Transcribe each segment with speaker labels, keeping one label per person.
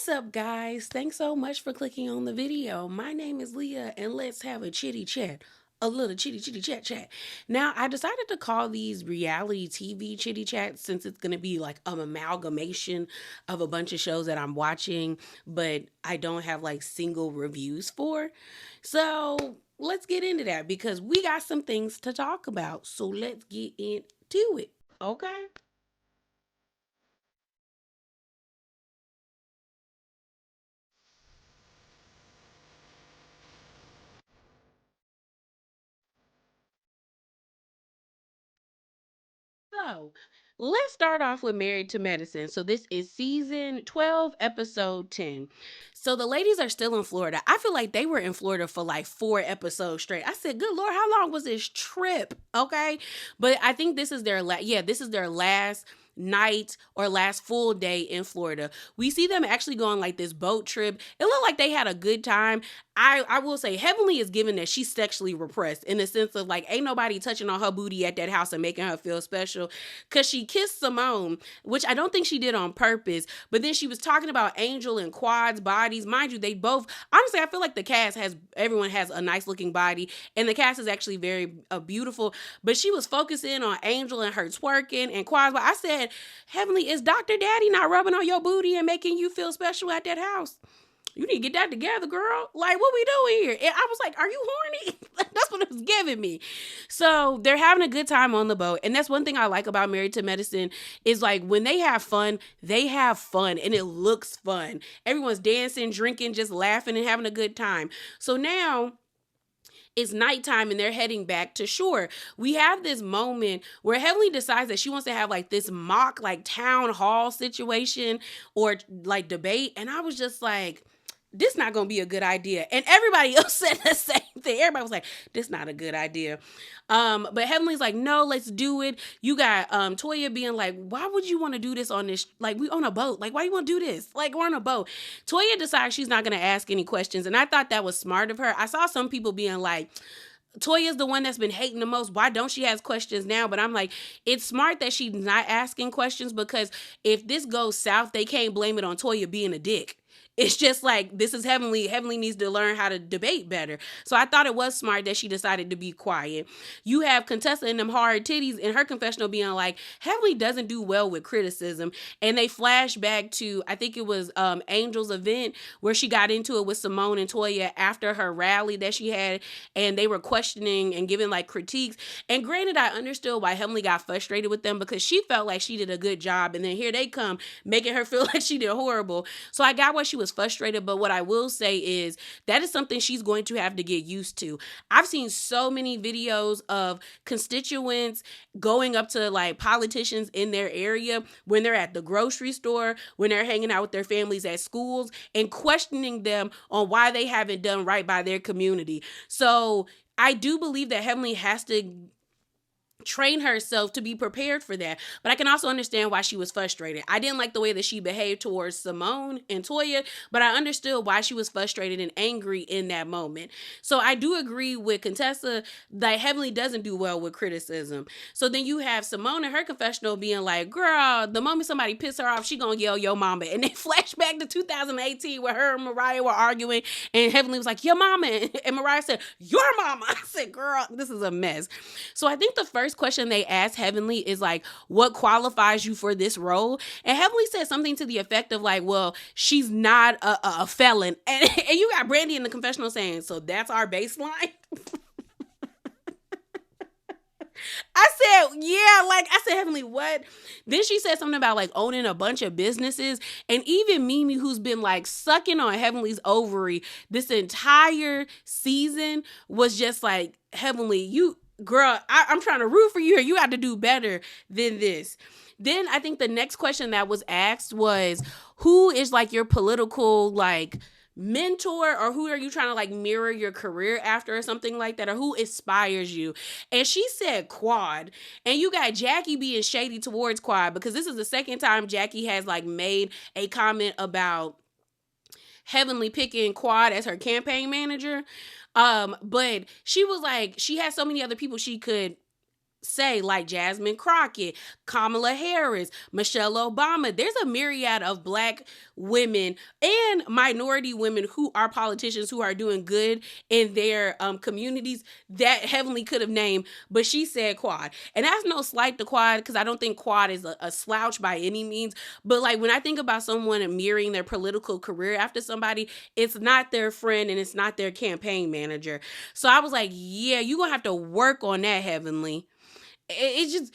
Speaker 1: What's up, guys? Thanks so much for clicking on the video. My name is Leah, and let's have a chitty chat. A little chitty chat. Now, I decided to call these reality TV chitty chats since it's going to be like an amalgamation of a bunch of shows that I'm watching, but I don't have like single reviews for. So let's get into that because we got some things to talk about. So let's get into it. Okay. So let's start off with Married to Medicine. So this is season 12, episode 10. So the ladies are still in Florida. I feel like they were in Florida for like 4 episodes straight. I said, good Lord, how long was this trip? Okay. But I think this is their this is their last night or last full day in Florida. We see them actually going like this boat trip. It looked like they had a good time. I will say Heavenly is given that she's sexually repressed in the sense of like ain't nobody touching on her booty at that house and making her feel special because she kissed Simone, which I don't think she did on purpose, but then she was talking about Angel and Quad's bodies. Mind you, they both, honestly, I feel like the cast everyone has a nice looking body and the cast is actually very beautiful, but she was focusing on Angel and her twerking and Quad's body. I said, Heavenly, is Dr. Daddy not rubbing on your booty and making you feel special at that house? You need to get that together, girl. Like, what we doing here? And I was like, are you horny? That's what it was giving me. So they're having a good time on the boat. And that's one thing I like about Married to Medicine is like when they have fun and it looks fun. Everyone's dancing, drinking, just laughing and having a good time. So now it's nighttime and they're heading back to shore. We have this moment where Heavenly decides that she wants to have like this mock like town hall situation or like debate. And I was just like, this not gonna be a good idea. And everybody else said the same thing. Everybody was like, this not a good idea. But Heavenly's like, no, let's do it. You got Toya being like, why would you want to do this on this? Like, we on a boat. Like, why do you want to do this? Like, we're on a boat. Toya decides she's not gonna ask any questions. And I thought that was smart of her. I saw some people being like, Toya's the one that's been hating the most. Why don't she ask questions now? But I'm like, it's smart that she's not asking questions because if this goes south, they can't blame it on Toya being a dick. It's just like, this is Heavenly. Heavenly needs to learn how to debate better. So I thought it was smart that she decided to be quiet. You have Contessa and them hard titties in her confessional being like, Heavenly doesn't do well with criticism. And they flash back to, I think it was Angel's event where she got into it with Simone and Toya after her rally that she had. And they were questioning and giving like critiques. And granted, I understood why Heavenly got frustrated with them because she felt like she did a good job. And then here they come making her feel like she did horrible. So I got what she was frustrated, but what I will say is that is something she's going to have to get used to. I've seen so many videos of constituents going up to like politicians in their area when they're at the grocery store, when they're hanging out with their families at schools, and questioning them on why they haven't done right by their community. So I do believe that Heavenly has to train herself to be prepared for that. But I can also understand why she was frustrated. I didn't like the way that she behaved towards Simone and Toya, but I understood why she was frustrated and angry in that moment. So I do agree with Contessa that Heavenly doesn't do well with criticism. So then you have Simone in her confessional being like, girl, the moment somebody piss her off, she gonna yell yo mama. And then flash back to 2018 where her and Mariah were arguing and Heavenly was like, your mama. And Mariah said, your mama. I said, girl, this is a mess. So I think the first question they asked Heavenly is like, what qualifies you for this role? And Heavenly said something to the effect of like, well, she's not a felon. And you got Brandy in the confessional saying, so that's our baseline? I said, yeah, like I said, Heavenly, what? Then she said something about like owning a bunch of businesses. And even Mimi, who's been like sucking on Heavenly's ovary this entire season, was just like, Heavenly, you, girl, I'm trying to root for you here. You have to do better than this. Then I think the next question that was asked was, who is like your political like mentor, or who are you trying to like mirror your career after, or something like that, or who inspires you? And she said Quad. And you got Jackie being shady towards Quad because this is the second time Jackie has like made a comment about Heavenly picking Quad as her campaign manager. But she was like, she had so many other people she could say, like Jasmine Crockett, Kamala Harris, Michelle Obama. There's a myriad of Black women and minority women who are politicians who are doing good in their communities that Heavenly could have named, but she said Quad. And that's no slight to Quad, because I don't think Quad is a slouch by any means. But like when I think about someone mirroring their political career after somebody, it's not their friend and it's not their campaign manager. So I was like, yeah, you're going to have to work on that, Heavenly. It's just,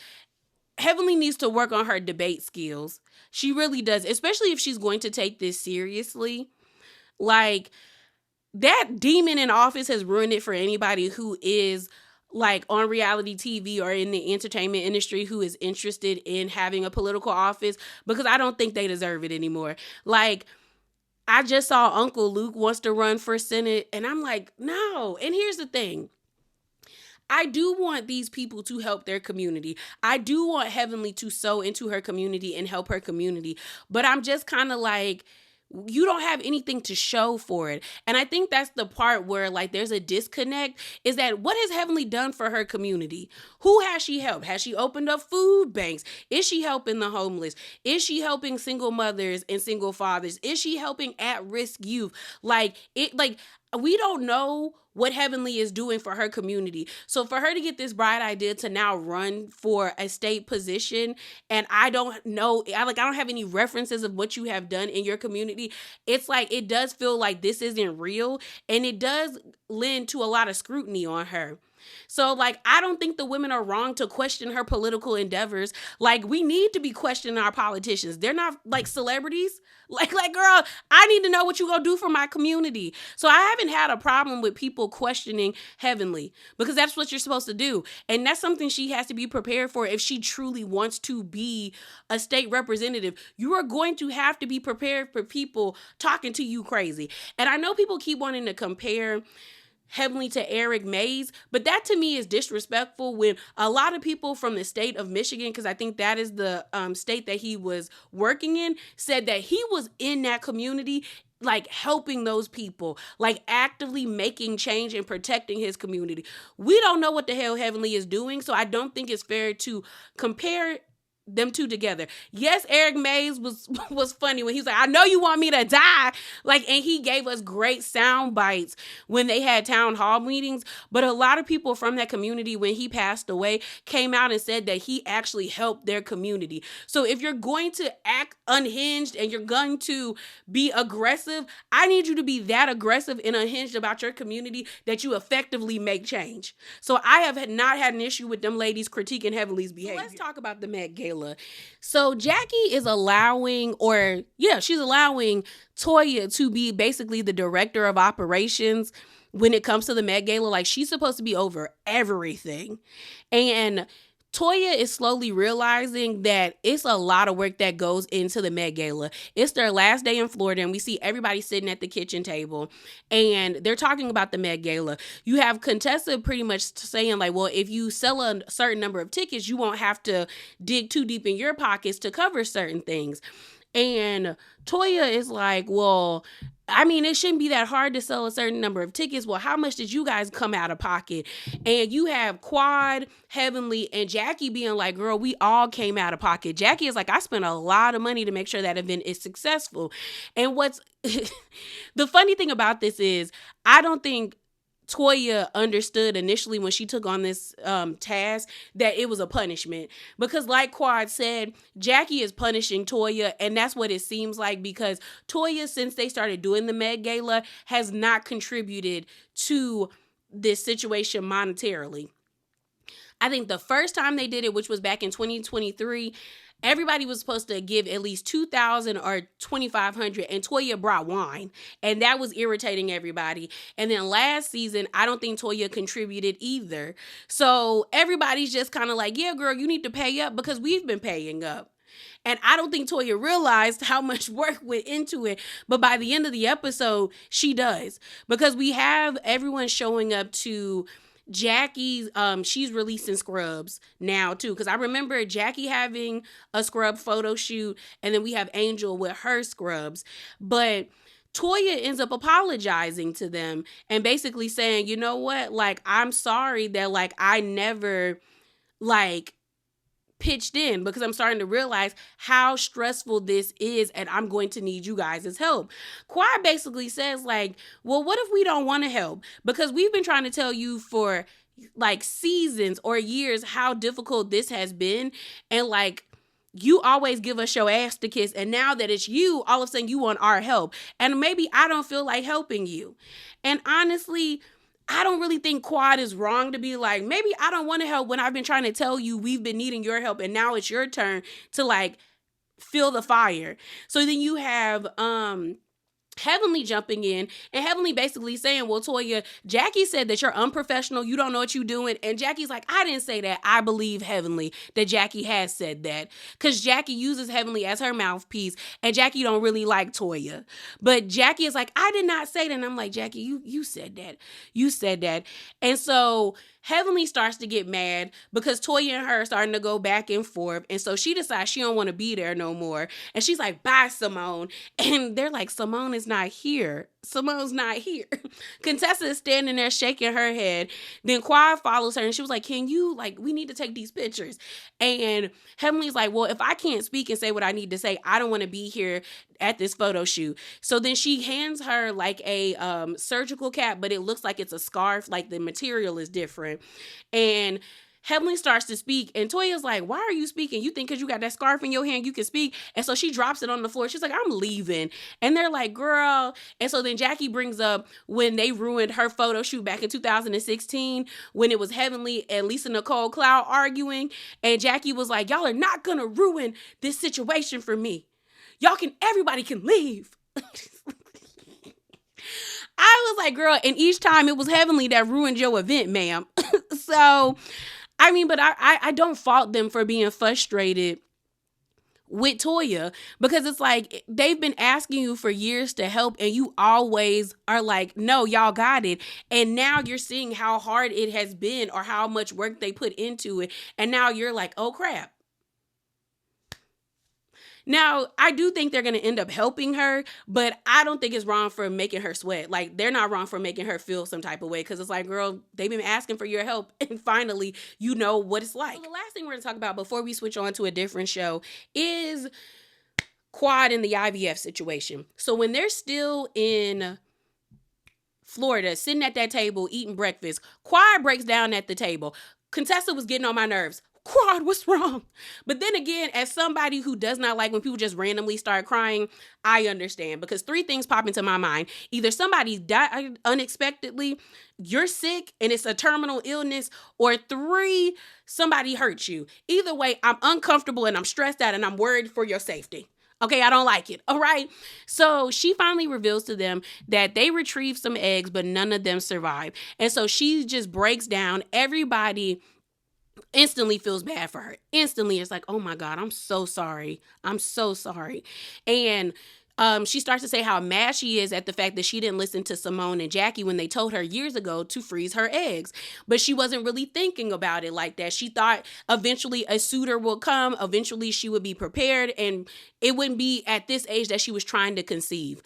Speaker 1: Heavenly needs to work on her debate skills. She really does, especially if she's going to take this seriously. Like, that demon in office has ruined it for anybody who is like on reality TV or in the entertainment industry who is interested in having a political office, because I don't think they deserve it anymore. Like, I just saw Uncle Luke wants to run for Senate, and I'm like, no. And here's the thing. I do want these people to help their community. I do want Heavenly to sow into her community and help her community. But I'm just kind of like, you don't have anything to show for it. And I think that's the part where like there's a disconnect, is that what has Heavenly done for her community? Who has she helped? Has she opened up food banks? Is she helping the homeless? Is she helping single mothers and single fathers? Is she helping at-risk youth? We don't know what Heavenly is doing for her community. So for her to get this bright idea to now run for a state position, and I don't know, I don't have any references of what you have done in your community. It's like, it does feel like this isn't real, and it does lend to a lot of scrutiny on her. So, like, I don't think the women are wrong to question her political endeavors. Like, we need to be questioning our politicians. They're not, like, celebrities. Like, girl, I need to know what you gonna do for my community. So I haven't had a problem with people questioning Heavenly, because that's what you're supposed to do. And that's something she has to be prepared for if she truly wants to be a state representative. You are going to have to be prepared for people talking to you crazy. And I know people keep wanting to compare Heavenly to Eric Mays, but that to me is disrespectful when a lot of people from the state of Michigan, because I think that is the state that he was working in, said that he was in that community, like helping those people, like actively making change and protecting his community. We don't know what the hell Heavenly is doing, so I don't think it's fair to compare them two together. Yes, Eric Mays was funny when he was like, I know you want me to die. Like, and he gave us great sound bites when they had town hall meetings. But a lot of people from that community, when he passed away, came out and said that he actually helped their community. So if you're going to act unhinged and you're going to be aggressive, I need you to be that aggressive and unhinged about your community that you effectively make change. So I have not had an issue with them ladies critiquing Heavenly's behavior. So let's talk about the Met Gala. So Jackie is allowing Toya to be basically the director of operations when it comes to the Met Gala. Like, she's supposed to be over everything. And Toya is slowly realizing that it's a lot of work that goes into the Met Gala. It's their last day in Florida, and we see everybody sitting at the kitchen table, and they're talking about the Met Gala. You have Contessa pretty much saying, like, well, if you sell a certain number of tickets, you won't have to dig too deep in your pockets to cover certain things. And Toya is like, well, I mean, it shouldn't be that hard to sell a certain number of tickets. Well, how much did you guys come out of pocket? And you have Quad, Heavenly, and Jackie being like, girl, we all came out of pocket. Jackie is like, I spent a lot of money to make sure that event is successful. And what's the funny thing about this is, I don't think Toya understood initially when she took on this task that it was a punishment, because like Quad said, Jackie is punishing Toya, and that's what it seems like, because Toya, since they started doing the Met Gala, has not contributed to this situation monetarily. I think the first time they did it, which was back in 2023, everybody was supposed to give at least $2,000 or $2,500, and Toya brought wine, and that was irritating everybody. And then last season, I don't think Toya contributed either. So everybody's just kind of like, yeah, girl, you need to pay up, because we've been paying up. And I don't think Toya realized how much work went into it. But by the end of the episode, she does, because we have everyone showing up to Jackie's, she's releasing scrubs now too, because I remember Jackie having a scrub photo shoot, and then we have Angel with her scrubs. But Toya ends up apologizing to them and basically saying, you know what, like, I'm sorry that, like, I never like pitched in, because I'm starting to realize how stressful this is and I'm going to need you guys' help. Quad basically says like, well, what if we don't want to help? Because we've been trying to tell you for like seasons or years how difficult this has been, and like you always give us your ass to kiss, and now that it's you, all of a sudden you want our help, and maybe I don't feel like helping you. And honestly, I don't really think Quad is wrong to be like, maybe I don't want to help when I've been trying to tell you we've been needing your help, and now it's your turn to like feel the fire. So then you have Heavenly jumping in, and Heavenly basically saying, well, Toya, Jackie said that you're unprofessional, you don't know what you're doing. And Jackie's like, I didn't say that. I believe Heavenly that Jackie has said that, because Jackie uses Heavenly as her mouthpiece, and Jackie don't really like Toya. But Jackie is like, I did not say that. And I'm like, Jackie, you said that. You said that. And so Heavenly starts to get mad because Toya and her are starting to go back and forth. And so she decides she don't want to be there no more. And she's like, bye, Simone. And they're like, Simone is not here. Simone's not here. Contessa is standing there shaking her head. Then Quad follows her and she was like, can you, like, we need to take these pictures. And Heavenly's like, well, if I can't speak and say what I need to say, I don't want to be here at this photo shoot. So then she hands her like a surgical cap, but it looks like it's a scarf, like the material is different. And Heavenly starts to speak, and Toya's like, why are you speaking? You think because you got that scarf in your hand, you can speak? And so she drops it on the floor. She's like, I'm leaving. And they're like, girl. And so then Jackie brings up when they ruined her photo shoot back in 2016, when it was Heavenly and Lisa Nicole Cloud arguing. And Jackie was like, y'all are not going to ruin this situation for me. Everybody can leave. I was like, girl, and each time it was Heavenly that ruined your event, ma'am. So, I mean, but I don't fault them for being frustrated with Toya, because it's like they've been asking you for years to help, and you always are like, no, y'all got it. And now you're seeing how hard it has been or how much work they put into it. And now you're like, oh, crap. Now, I do think they're going to end up helping her, but I don't think it's wrong for making her sweat. Like, they're not wrong for making her feel some type of way, because it's like, girl, they've been asking for your help, and finally, you know what it's like. So the last thing we're going to talk about before we switch on to a different show is Quad in the IVF situation. So when they're still in Florida, sitting at that table, eating breakfast, Quad breaks down at the table. Contessa was getting on my nerves. Quad, what's wrong? But then again, as somebody who does not like when people just randomly start crying, I understand, because three things pop into my mind. Either somebody died unexpectedly, you're sick and it's a terminal illness, or three, somebody hurt you. Either way, I'm uncomfortable and I'm stressed out and I'm worried for your safety. Okay, I don't like it. All right. So she finally reveals to them that they retrieved some eggs, but none of them survived. And so she just breaks down. Everybody instantly feels bad for her. Instantly, it's like, oh my God, I'm so sorry. I'm so sorry. And she starts to say how mad she is at the fact that she didn't listen to Simone and Jackie when they told her years ago to freeze her eggs. But she wasn't really thinking about it like that. She thought eventually a suitor will come. Eventually she would be prepared, and it wouldn't be at this age that she was trying to conceive.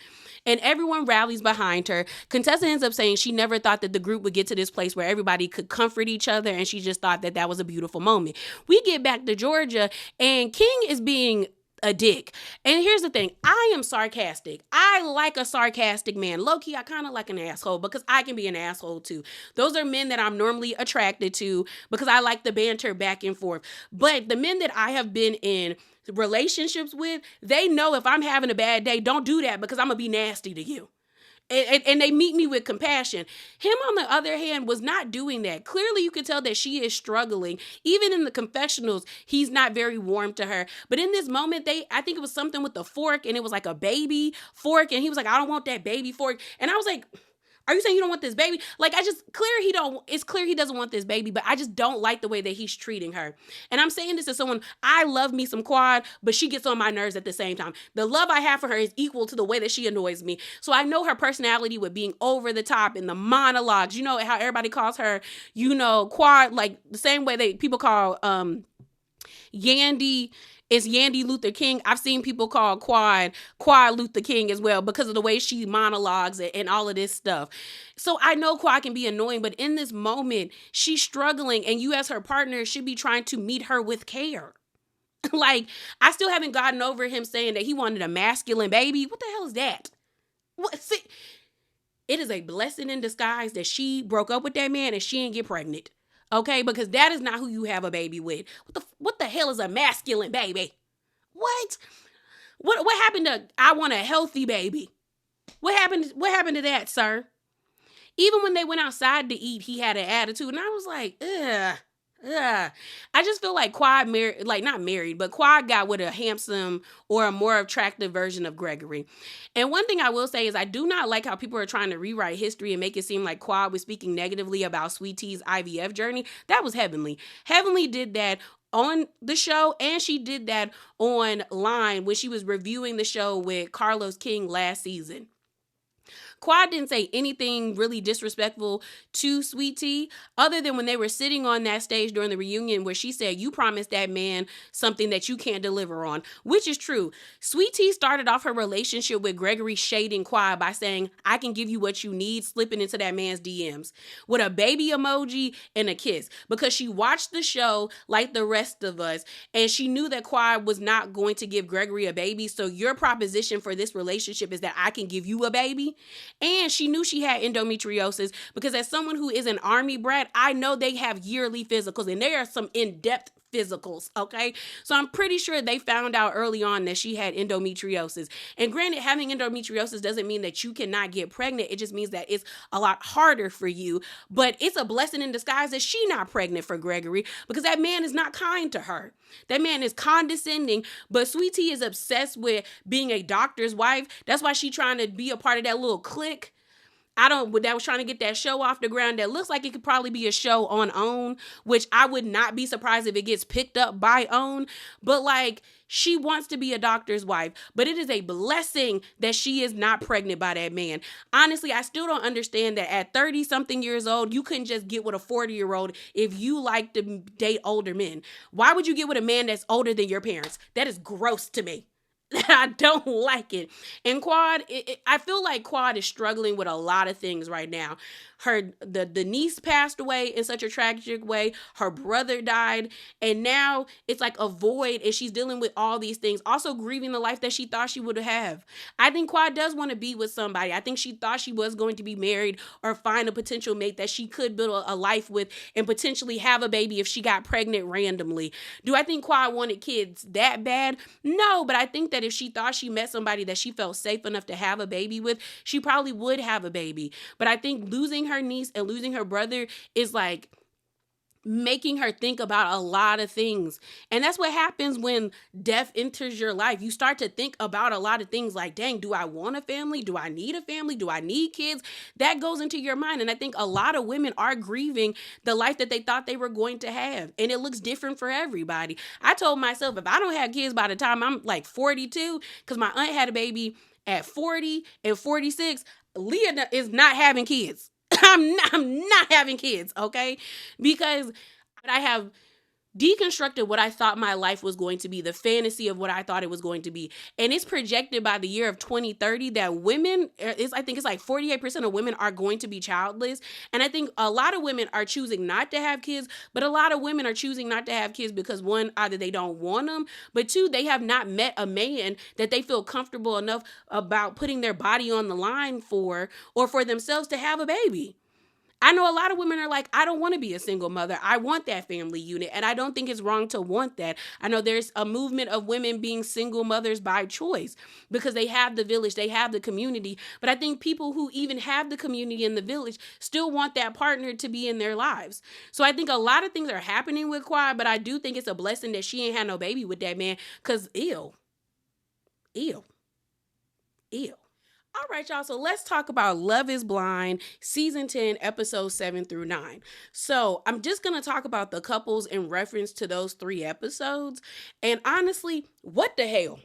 Speaker 1: And everyone rallies behind her. Contessa ends up saying she never thought that the group would get to this place where everybody could comfort each other, and she just thought that that was a beautiful moment. We get back to Georgia, and King is being a dick. And here's the thing. I am sarcastic. I like a sarcastic man. Low-key, I kind of like an asshole, because I can be an asshole too. Those are men that I'm normally attracted to because I like the banter back and forth. But the men that I have been in relationships with, they know if I'm having a bad day, don't do that, because I'm going to be nasty to you. And they meet me with compassion. Him, on the other hand, was not doing that. Clearly, you could tell that she is struggling. Even in the confessionals, he's not very warm to her. But in this moment, I think it was something with the fork, and it was like a baby fork. And he was like, I don't want that baby fork. And I was like, are you saying you don't want this baby? Like, it's clear he doesn't want this baby, but I just don't like the way that he's treating her. And I'm saying this as someone, I love me some Quad, but she gets on my nerves at the same time. The love I have for her is equal to the way that she annoys me. So I know her personality with being over the top in the monologues, how everybody calls her, Quad, like the same way people call, Yandy is Yandy Luther King. I've seen people call Quad Luther King as well because of the way she monologues and all of this stuff. So I know Quad can be annoying, but in this moment, she's struggling, and you as her partner should be trying to meet her with care. Like, I still haven't gotten over him saying that he wanted a masculine baby. What the hell is that? What? See, it is a blessing in disguise that she broke up with that man and she didn't get pregnant. Okay, because that is not who you have a baby with. What the hell is a masculine baby? What? What happened to I want a healthy baby? What happened to that, sir? Even when they went outside to eat, he had an attitude, and I was like, ugh. Ugh. I just feel like Quad married, like not married, but Quad got with a handsome or a more attractive version of Gregory. And one thing I will say is I do not like how people are trying to rewrite history and make it seem like Quad was speaking negatively about Sweet Tea's IVF journey. That was Heavenly. Heavenly did that on the show, and she did that online when she was reviewing the show with Carlos King last season. Quad didn't say anything really disrespectful to Sweet Tea, other than when they were sitting on that stage during the reunion where she said, you promised that man something that you can't deliver on, which is true. Sweet Tea started off her relationship with Gregory shading Quad by saying, I can give you what you need, slipping into that man's DMs with a baby emoji and a kiss, because she watched the show like the rest of us, and she knew that Quad was not going to give Gregory a baby. So your proposition for this relationship is that I can give you a baby. And she knew she had endometriosis because, as someone who is an army brat, I know they have yearly physicals, and there are some in-depth physicals, okay? So I'm pretty sure they found out early on that she had endometriosis. And granted, having endometriosis doesn't mean that you cannot get pregnant. It just means that it's a lot harder for you. But it's a blessing in disguise that she's not pregnant for Gregory, because that man is not kind to her. That man is condescending, but Sweet Tea is obsessed with being a doctor's wife. That's why she's trying to be a part of that little clique. That was trying to get that show off the ground. That looks like it could probably be a show on OWN, which I would not be surprised if it gets picked up by OWN. But like, she wants to be a doctor's wife, but it is a blessing that she is not pregnant by that man. Honestly, I still don't understand that at 30 something years old, you couldn't just get with a 40-year-old if you like to date older men. Why would you get with a man that's older than your parents? That is gross to me. I don't like it. And Quad, I feel like Quad is struggling with a lot of things right now. The niece passed away in such a tragic way. Her brother died. And now it's like a void, and she's dealing with all these things. Also grieving the life that she thought she would have. I think Quad does want to be with somebody. I think she thought she was going to be married or find a potential mate that she could build a life with and potentially have a baby if she got pregnant randomly. Do I think Quad wanted kids that bad? No, but I think that if she thought she met somebody that she felt safe enough to have a baby with, she probably would have a baby. But I think losing her niece and losing her brother is like making her think about a lot of things. And that's what happens when death enters your life. You start to think about a lot of things like, dang, do I want a family? Do I need a family? Do I need kids? That goes into your mind. And I think a lot of women are grieving the life that they thought they were going to have. And it looks different for everybody. I told myself, if I don't have kids by the time I'm like 42, because my aunt had a baby at 40 and 46, Leah is not having kids. I'm not having kids, okay? Because I have deconstructed what I thought my life was going to be, the fantasy of what I thought it was going to be. And it's projected by the year of 2030 that I think it's like 48% of women are going to be childless. And I think a lot of women are choosing not to have kids, but a lot of women are choosing not to have kids because, one, either they don't want them, but two, they have not met a man that they feel comfortable enough about putting their body on the line for, or for themselves to have a baby. I know a lot of women are like, I don't want to be a single mother. I want that family unit. And I don't think it's wrong to want that. I know there's a movement of women being single mothers by choice because they have the village, they have the community. But I think people who even have the community in the village still want that partner to be in their lives. So I think a lot of things are happening with Quad, but I do think it's a blessing that she ain't had no baby with that man, because ew. All right, y'all. So let's talk about Love is Blind, season 10, episodes 7 through 9. So I'm just going to talk about the couples in reference to those 3 episodes. And honestly, what the hell?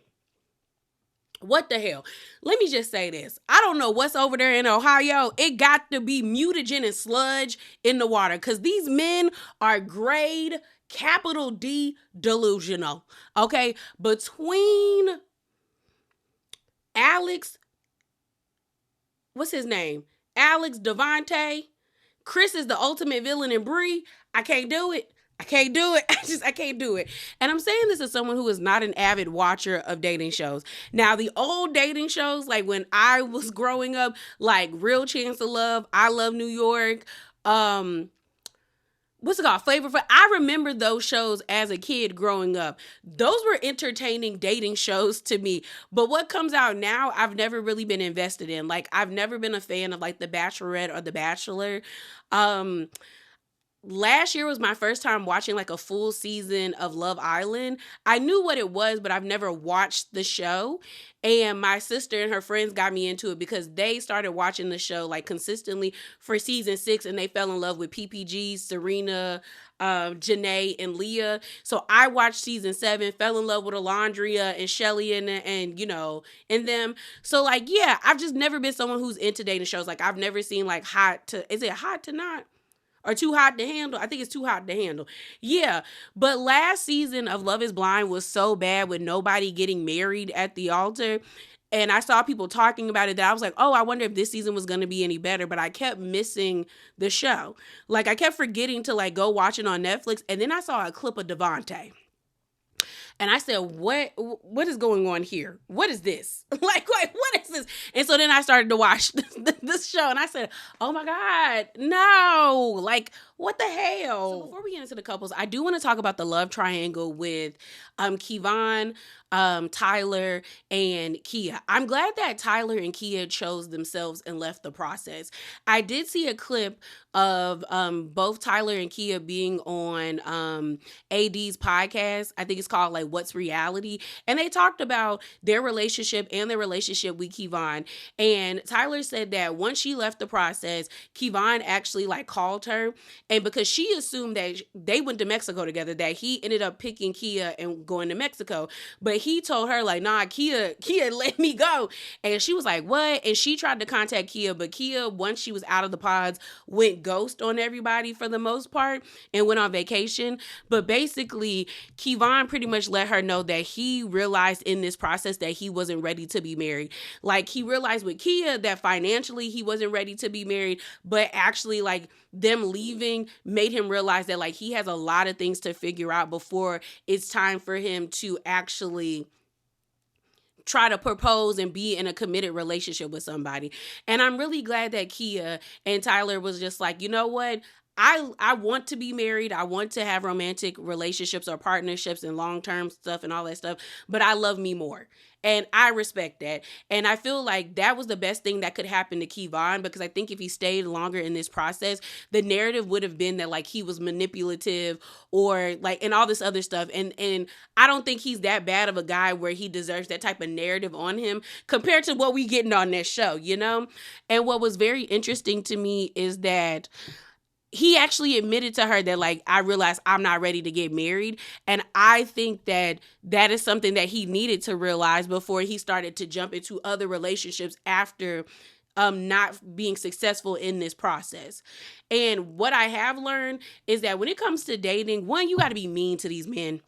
Speaker 1: What the hell? Let me just say this. I don't know what's over there in Ohio. It got to be mutagen and sludge in the water, because these men are grade capital D, delusional. Okay? Between Alex, what's his name? Alex, Devontae, Chris is the ultimate villain in Brie. I can't do it. I can't do it. I can't do it. And I'm saying this as someone who is not an avid watcher of dating shows. Now, the old dating shows, like when I was growing up, like Real Chance of Love, I Love New York, what's it called? Flavor Flav. I remember those shows as a kid growing up. Those were entertaining dating shows to me. But what comes out now, I've never really been invested in. Like, I've never been a fan of like The Bachelorette or The Bachelor. Last year was my first time watching like a full season of Love Island. I knew what it was, but I've never watched the show. And my sister and her friends got me into it because they started watching the show like consistently for season 6, and they fell in love with PPG, Serena, Janae, and Leah. So I watched season 7, fell in love with Alondria and Shelly and you know, and them. So like, yeah, I've just never been someone who's into dating shows. Like I've never seen like is it Hot to Not? Or Too Hot to Handle? I think it's Too Hot to Handle. Yeah. But last season of Love is Blind was so bad with nobody getting married at the altar. And I saw people talking about it that I was like, oh, I wonder if this season was going to be any better. But I kept missing the show. Like I kept forgetting to like go watch it on Netflix. And then I saw a clip of Devontae. And I said, what is going on here? What is this? like, what is this? And so then I started to watch this show and I said, oh my God, no. Like, what the hell? So before we get into the couples, I do want to talk about the love triangle with Kevon, Tyler, and Kia. I'm glad that Tyler and Kia chose themselves and left the process. I did see a clip of both Tyler and Kia being on AD's podcast. I think it's called like What's Reality? And they talked about their relationship and their relationship with Kevon. And Tyler said that once she left the process, Kevon actually like called her. And because she assumed that they went to Mexico together, that he ended up picking Kia and going to Mexico. But he told her like, nah, Kia let me go. And she was like, what? And she tried to contact Kia, but Kia, once she was out of the pods, went ghost on everybody for the most part and went on vacation. But basically, Kevon pretty much let her know that he realized in this process that he wasn't ready to be married. Like he realized with Kia that financially he wasn't ready to be married, but actually like them leaving made him realize that like he has a lot of things to figure out before it's time for him to actually try to propose and be in a committed relationship with somebody. And I'm really glad that Kia and Tyler was just like, you know what? I want to be married. I want to have romantic relationships or partnerships and long-term stuff and all that stuff, but I love me more. And I respect that. And I feel like that was the best thing that could happen to Kevon, because I think if he stayed longer in this process, the narrative would have been that like he was manipulative or like and all this other stuff. And I don't think he's that bad of a guy where he deserves that type of narrative on him compared to what we getting on this show, you know? And what was very interesting to me is that he actually admitted to her that like, I realized I'm not ready to get married. And I think that that is something that he needed to realize before he started to jump into other relationships after not being successful in this process. And what I have learned is that when it comes to dating, one, you got to be mean to these men.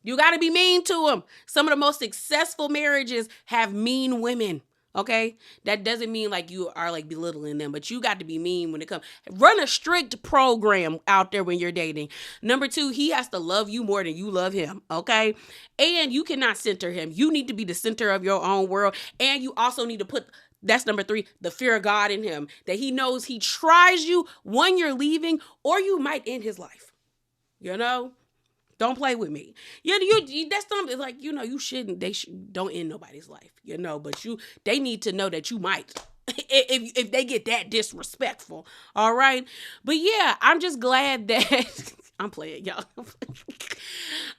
Speaker 1: You got to be mean to them. Some of the most successful marriages have mean women. Okay, that doesn't mean like you are like belittling them, but you got to be mean when it comes. Run a strict program out there when you're dating. Number 2, he has to love you more than you love him. Okay, and you cannot center him. You need to be the center of your own world, and you also need to put. That's number 3, the fear of God in him, that he knows he tries you when you're leaving, or you might end his life. You know. Don't play with me. You that's something like, you know, you shouldn't, don't end nobody's life, you know, but they need to know that you might if they get that disrespectful. All right. But yeah, I'm just glad that I'm playing, y'all.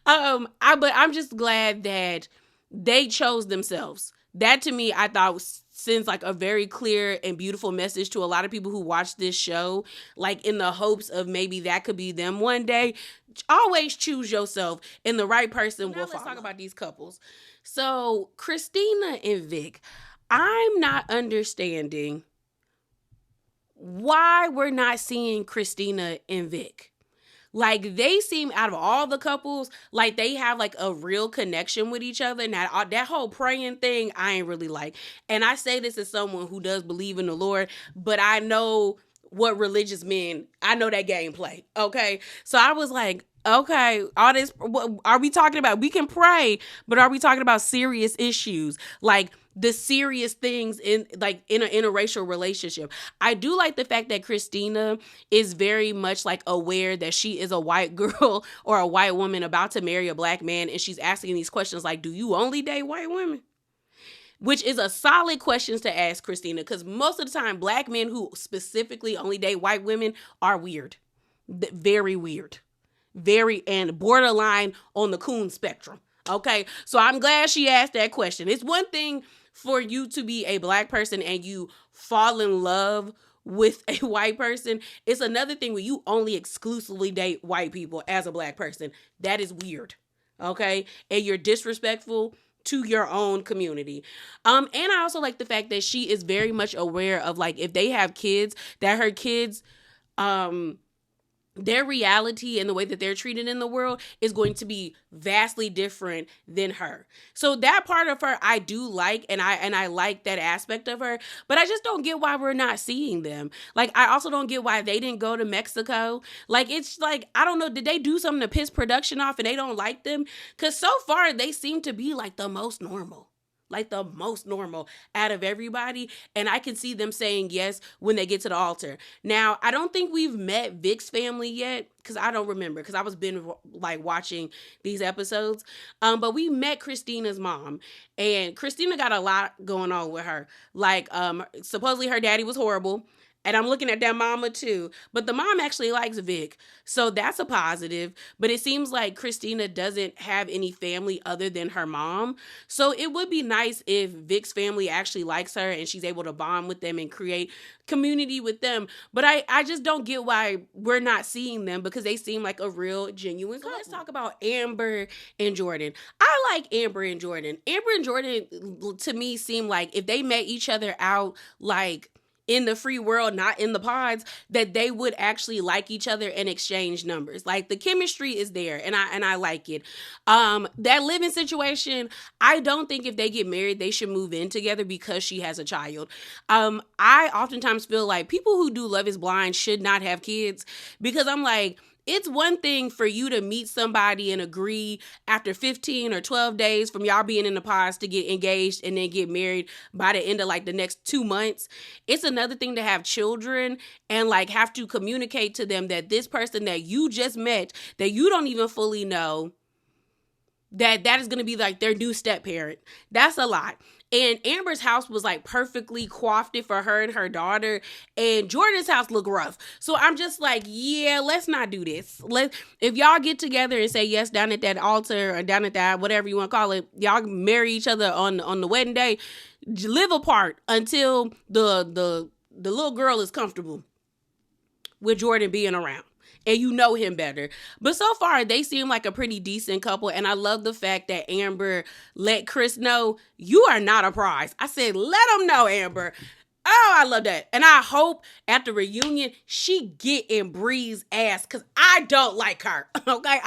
Speaker 1: But I'm just glad that they chose themselves. That to me, I thought sends like a very clear and beautiful message to a lot of people who watch this show, like in the hopes of maybe that could be them one day. Always choose yourself, and the right person will follow. Let's talk about these couples. So Christina and Vic, I'm not understanding why we're not seeing Christina and Vic. Like, they seem, out of all the couples, like they have like a real connection with each other. Now, that whole praying thing, I ain't really like. And I say this as someone who does believe in the Lord, but I know what religious men, I know that gameplay. Okay. So I was like, okay, all this, what are we talking about? We can pray, but are we talking about serious issues? Like, the serious things in, like, in an interracial relationship. I do like the fact that Christina is very much like aware that she is a white girl or a white woman about to marry a black man, and she's asking these questions like, do you only date white women? Which is a solid question to ask Christina, because most of the time black men who specifically only date white women are weird. Very weird. Very, and borderline on the coon spectrum. Okay, so I'm glad she asked that question. It's one thing for you to be a black person and you fall in love with a white person. It's another thing when you only exclusively date white people as a black person. That is weird. Okay, and you're disrespectful to your own community. And I also like the fact that she is very much aware of, like, if they have kids, that her kids, their reality and the way that they're treated in the world is going to be vastly different than her. So that part of her I do like, and I like that aspect of her, but I just don't get why we're not seeing them. Like, I also don't get why they didn't go to Mexico. Like, it's like, I don't know, did they do something to piss production off and they don't like them? Because so far they seem to be like the most normal. Like the most normal out of everybody. And I can see them saying yes when they get to the altar. Now, I don't think we've met Vic's family yet, because I don't remember, because I was been like watching these episodes. But we met Christina's mom, and Christina got a lot going on with her. Like, supposedly her daddy was horrible. And I'm looking at that mama too. But the mom actually likes Vic. So that's a positive. But it seems like Christina doesn't have any family other than her mom. So it would be nice if Vic's family actually likes her and she's able to bond with them and create community with them. But I just don't get why we're not seeing them, because they seem like a real genuine couple. So let's talk about Amber and Jordan. I like Amber and Jordan. Amber and Jordan, to me, seem like if they met each other out, like, in the free world, not in the pods, that they would actually like each other and exchange numbers. Like, the chemistry is there, and I like it. That living situation, I don't think if they get married, they should move in together because she has a child. I oftentimes feel like people who do Love is Blind should not have kids, because I'm like, it's one thing for you to meet somebody and agree after 15 or 12 days from y'all being in the pods to get engaged and then get married by the end of like the next 2 months. It's another thing to have children and like have to communicate to them that this person that you just met, that you don't even fully know, that is going to be like their new step parent. That's a lot. And Amber's house was like perfectly coiffed for her and her daughter. And Jordan's house looked rough. So I'm just like, yeah, let's not do this. If y'all get together and say yes down at that altar or down at that, whatever you want to call it, y'all marry each other on the wedding day, live apart until the little girl is comfortable with Jordan being around. And you know him better. But so far, they seem like a pretty decent couple. And I love the fact that Amber let Chris know, you are not a prize. I said, let him know, Amber. Oh, I love that. And I hope at the reunion, she get in Bree's ass, because I don't like her. Okay?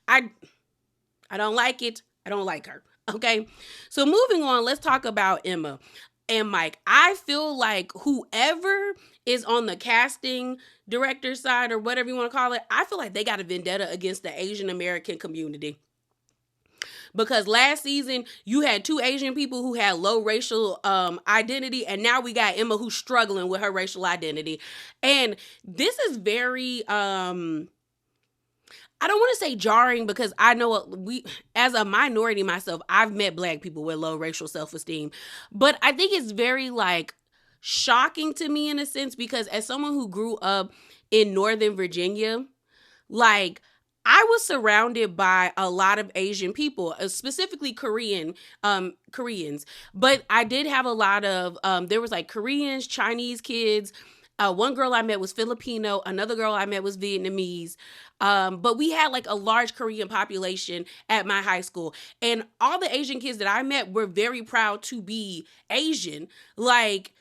Speaker 1: I don't like it. I don't like her. Okay? So moving on, let's talk about Emma and Mike. I feel like whoever is on the casting director side, or whatever you want to call it, I feel like they got a vendetta against the Asian American community. Because last season, you had 2 Asian people who had low racial identity, and now we got Emma who's struggling with her racial identity. And this is very, I don't want to say jarring, because I know as a minority myself, I've met Black people with low racial self-esteem. But I think it's very, like, shocking to me in a sense, because as someone who grew up in Northern Virginia, like, I was surrounded by a lot of Asian people, specifically Koreans. But I did have a lot of, there was like Koreans, Chinese kids. One girl I met was Filipino. Another girl I met was Vietnamese. But we had like a large Korean population at my high school. And all the Asian kids that I met were very proud to be Asian. Like,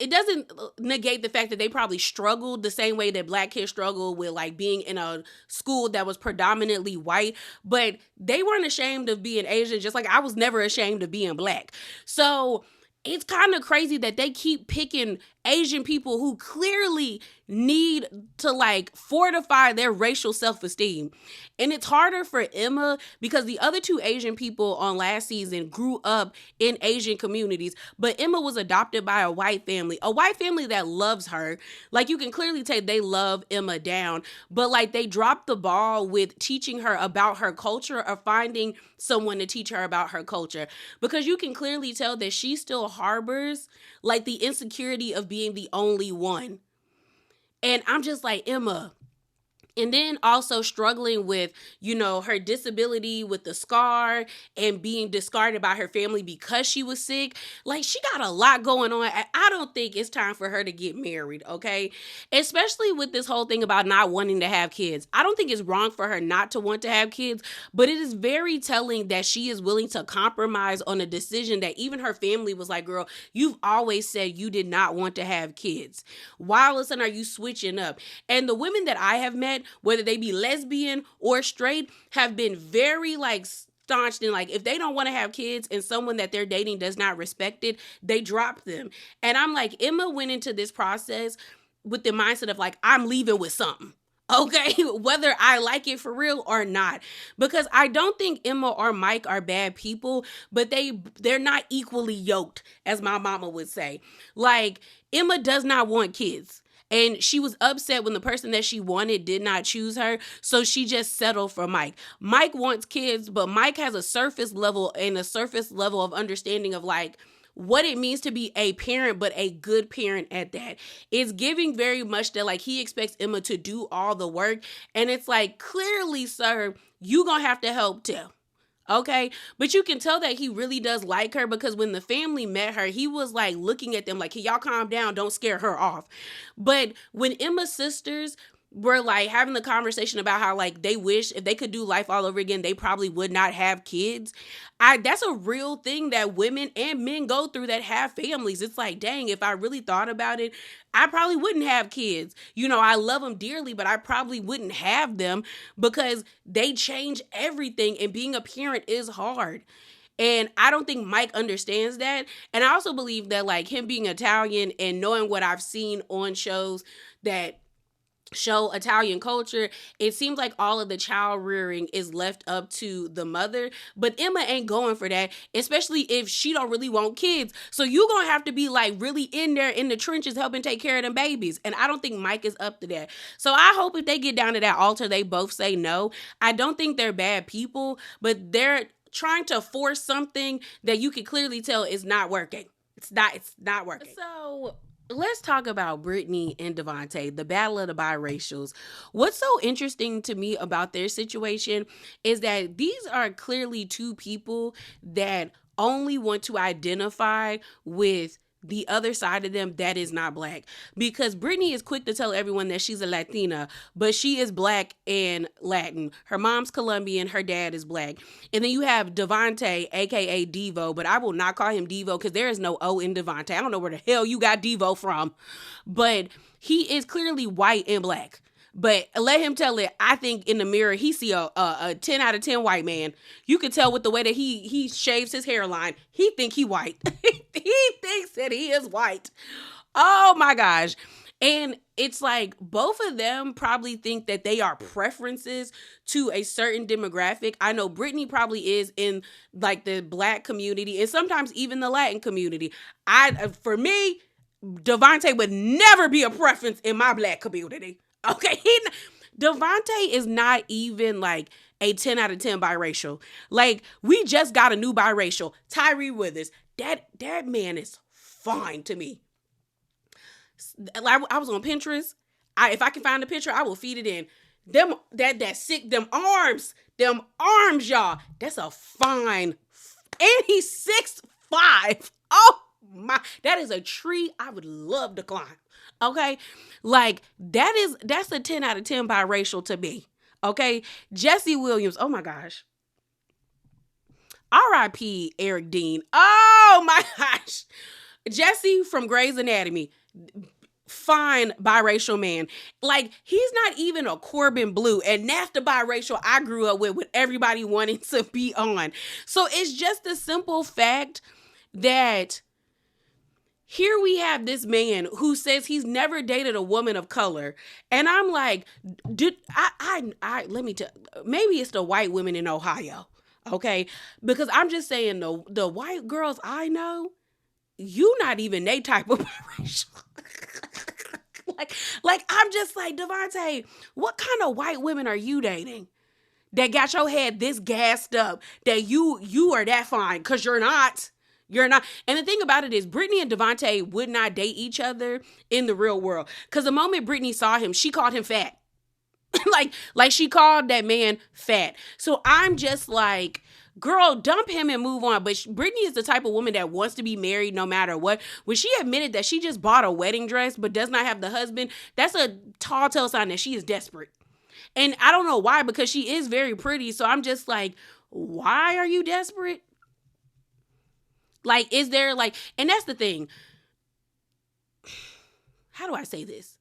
Speaker 1: it doesn't negate the fact that they probably struggled the same way that Black kids struggle with like being in a school that was predominantly white, but they weren't ashamed of being Asian, just like I was never ashamed of being Black. So it's kind of crazy that they keep picking Asian people who clearly need to like fortify their racial self-esteem. And it's harder for Emma because the other two Asian people on last season grew up in Asian communities, but Emma was adopted by a white family that loves her. Like you can clearly tell they love Emma down, but like they dropped the ball with teaching her about her culture or finding someone to teach her about her culture, because you can clearly tell that she still harbors like the insecurity of being the only one. And I'm just like, Emma. And then also struggling with, her disability with the scar and being discarded by her family because she was sick. Like, she got a lot going on. I don't think it's time for her to get married, okay? Especially with this whole thing about not wanting to have kids. I don't think it's wrong for her not to want to have kids, but it is very telling that she is willing to compromise on a decision that even her family was like, girl, you've always said you did not want to have kids. Why all of a sudden are you switching up? And the women that I have met, whether they be lesbian or straight, have been very like staunch in like if they don't want to have kids and someone that they're dating does not respect it, they drop them. And I'm like, Emma went into this process with the mindset of like, I'm leaving with something. Okay, whether I like it for real or not, because I don't think Emma or Mike are bad people, but they're not equally yoked, as my mama would say. Like, Emma does not want kids. And she was upset when the person that she wanted did not choose her. So she just settled for Mike. Mike wants kids, but Mike has a surface level of understanding of like what it means to be a parent, but a good parent at that. It's giving very much that like he expects Emma to do all the work. And it's like, clearly, sir, you gonna have to help too. Okay, but you can tell that he really does like her, because when the family met her, he was like looking at them like, hey, y'all calm down, don't scare her off. But when Emma's sisters were like having the conversation about how like they wish if they could do life all over again, they probably would not have kids. That's a real thing that women and men go through that have families. It's like, dang, if I really thought about it, I probably wouldn't have kids. I love them dearly, but I probably wouldn't have them because they change everything, and being a parent is hard. And I don't think Mike understands that. And I also believe that like him being Italian and knowing what I've seen on shows that show Italian culture, it seems like all of the child rearing is left up to the mother, but Emma ain't going for that, especially if she don't really want kids. So you gonna have to be like really in there in the trenches helping take care of them babies, and I don't think Mike is up to that. So I hope if they get down to that altar, they both say no. I don't think they're bad people, but they're trying to force something that you can clearly tell is not working. It's not working. So let's talk about Brittany and Devontae, the battle of the biracials. What's so interesting to me about their situation is that these are clearly two people that only want to identify with the other side of them that is not Black. Because Brittany is quick to tell everyone that she's a Latina, but she is Black and Latin. Her mom's Colombian, her dad is Black. And then you have Devontae, aka Devo, but I will not call him Devo because there is no O in Devontae. I don't know where the hell you got Devo from, but he is clearly white and Black. But let him tell it. I think in the mirror, he see a 10 out of 10 white man. You can tell with the way that he shaves his hairline. He think he white. He thinks that he is white. Oh my gosh. And it's like both of them probably think that they are preferences to a certain demographic. I know Brittany probably is in like the Black community and sometimes even the Latin community. For me, Devontae would never be a preference in my Black community. Okay, Devontae is not even like a 10 out of 10 biracial. Like, we just got a new biracial, Tyree Withers. That man is fine to me. I was on Pinterest. If I can find a picture, I will feed it in. Them arms, y'all. That's a fine. And he's 6'5". Oh my, that is a tree I would love to climb. Okay, like that's a 10 out of 10 biracial to me. Okay, Jesse Williams. Oh my gosh. R.I.P. Eric Dean. Oh my gosh. Jesse from Grey's Anatomy, fine biracial man. Like, he's not even a Corbin Blue, and that's the biracial I grew up with everybody wanting to be on. So it's just the simple fact that here we have this man who says he's never dated a woman of color. And I'm like, dude, let me tell, maybe it's the white women in Ohio. Okay. Because I'm just saying the white girls I know, you not even they type of biracial. like I'm just like, Devontae, what kind of white women are you dating that got your head this gassed up that you are that fine? Because you're not. You're not. And the thing about it is, Brittany and Devontae would not date each other in the real world. Because the moment Brittany saw him, she called him fat. like she called that man fat. So I'm just like, girl, dump him and move on. But Brittany is the type of woman that wants to be married no matter what. When she admitted that she just bought a wedding dress but does not have the husband, that's a tall tale sign that she is desperate. And I don't know why, because she is very pretty. So I'm just like, why are you desperate? Like, is there like, and that's the thing. How do I say this?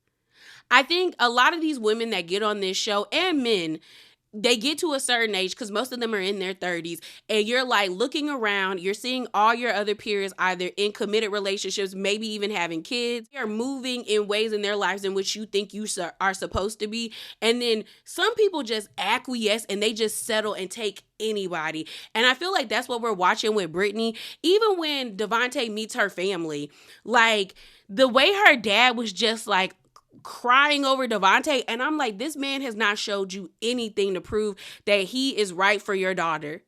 Speaker 1: I think a lot of these women that get on this show, and men, they get to a certain age, because most of them are in their 30s, and you're like looking around, you're seeing all your other peers either in committed relationships, maybe even having kids. They are moving in ways in their lives in which you think you are supposed to be. And then some people just acquiesce and they just settle and take anybody. And I feel like that's what we're watching with Brittany. Even when Devontae meets her family, like the way her dad was just like crying over Devontae, and I'm like, this man has not showed you anything to prove that he is right for your daughter.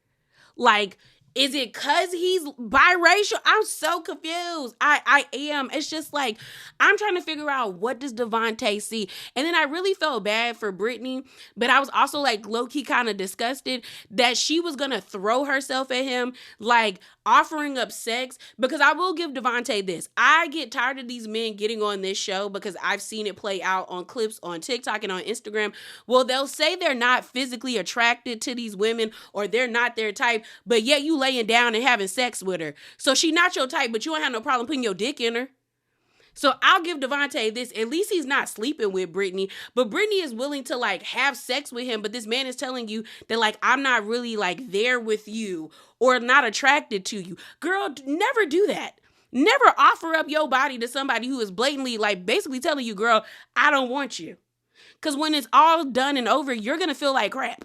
Speaker 1: Like, is it because he's biracial? I'm so confused. I am. It's just like, I'm trying to figure out, what does Devontae see? And then I really felt bad for Brittany, but I was also like low-key kind of disgusted that she was going to throw herself at him, like offering up sex. Because I will give Devontae this. I get tired of these men getting on this show, because I've seen it play out on clips on TikTok and on Instagram. Well, they'll say they're not physically attracted to these women, or they're not their type, but yet you laying down and having sex with her. So she not your type, but you don't have no problem putting your dick in her. So I'll give Devontae this. At least he's not sleeping with Brittany, but Brittany is willing to like have sex with him. But this man is telling you that like, I'm not really like there with you, or not attracted to you. Girl, never do that. Never offer up your body to somebody who is blatantly like basically telling you, girl, I don't want you. Because when it's all done and over, you're going to feel like crap.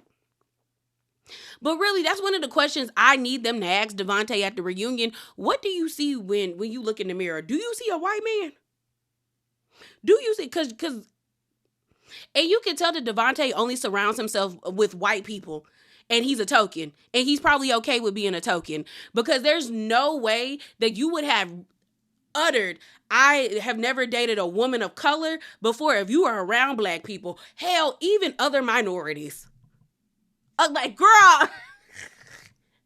Speaker 1: But really, that's one of the questions I need them to ask Devontae at the reunion. What do you see when you look in the mirror? Do you see a white man? Do you see, because and you can tell that Devontae only surrounds himself with white people, and he's a token, and he's probably okay with being a token, because there's no way that you would have uttered, I have never dated a woman of color before, if you are around black people. Hell, even other minorities. I'm like, girl,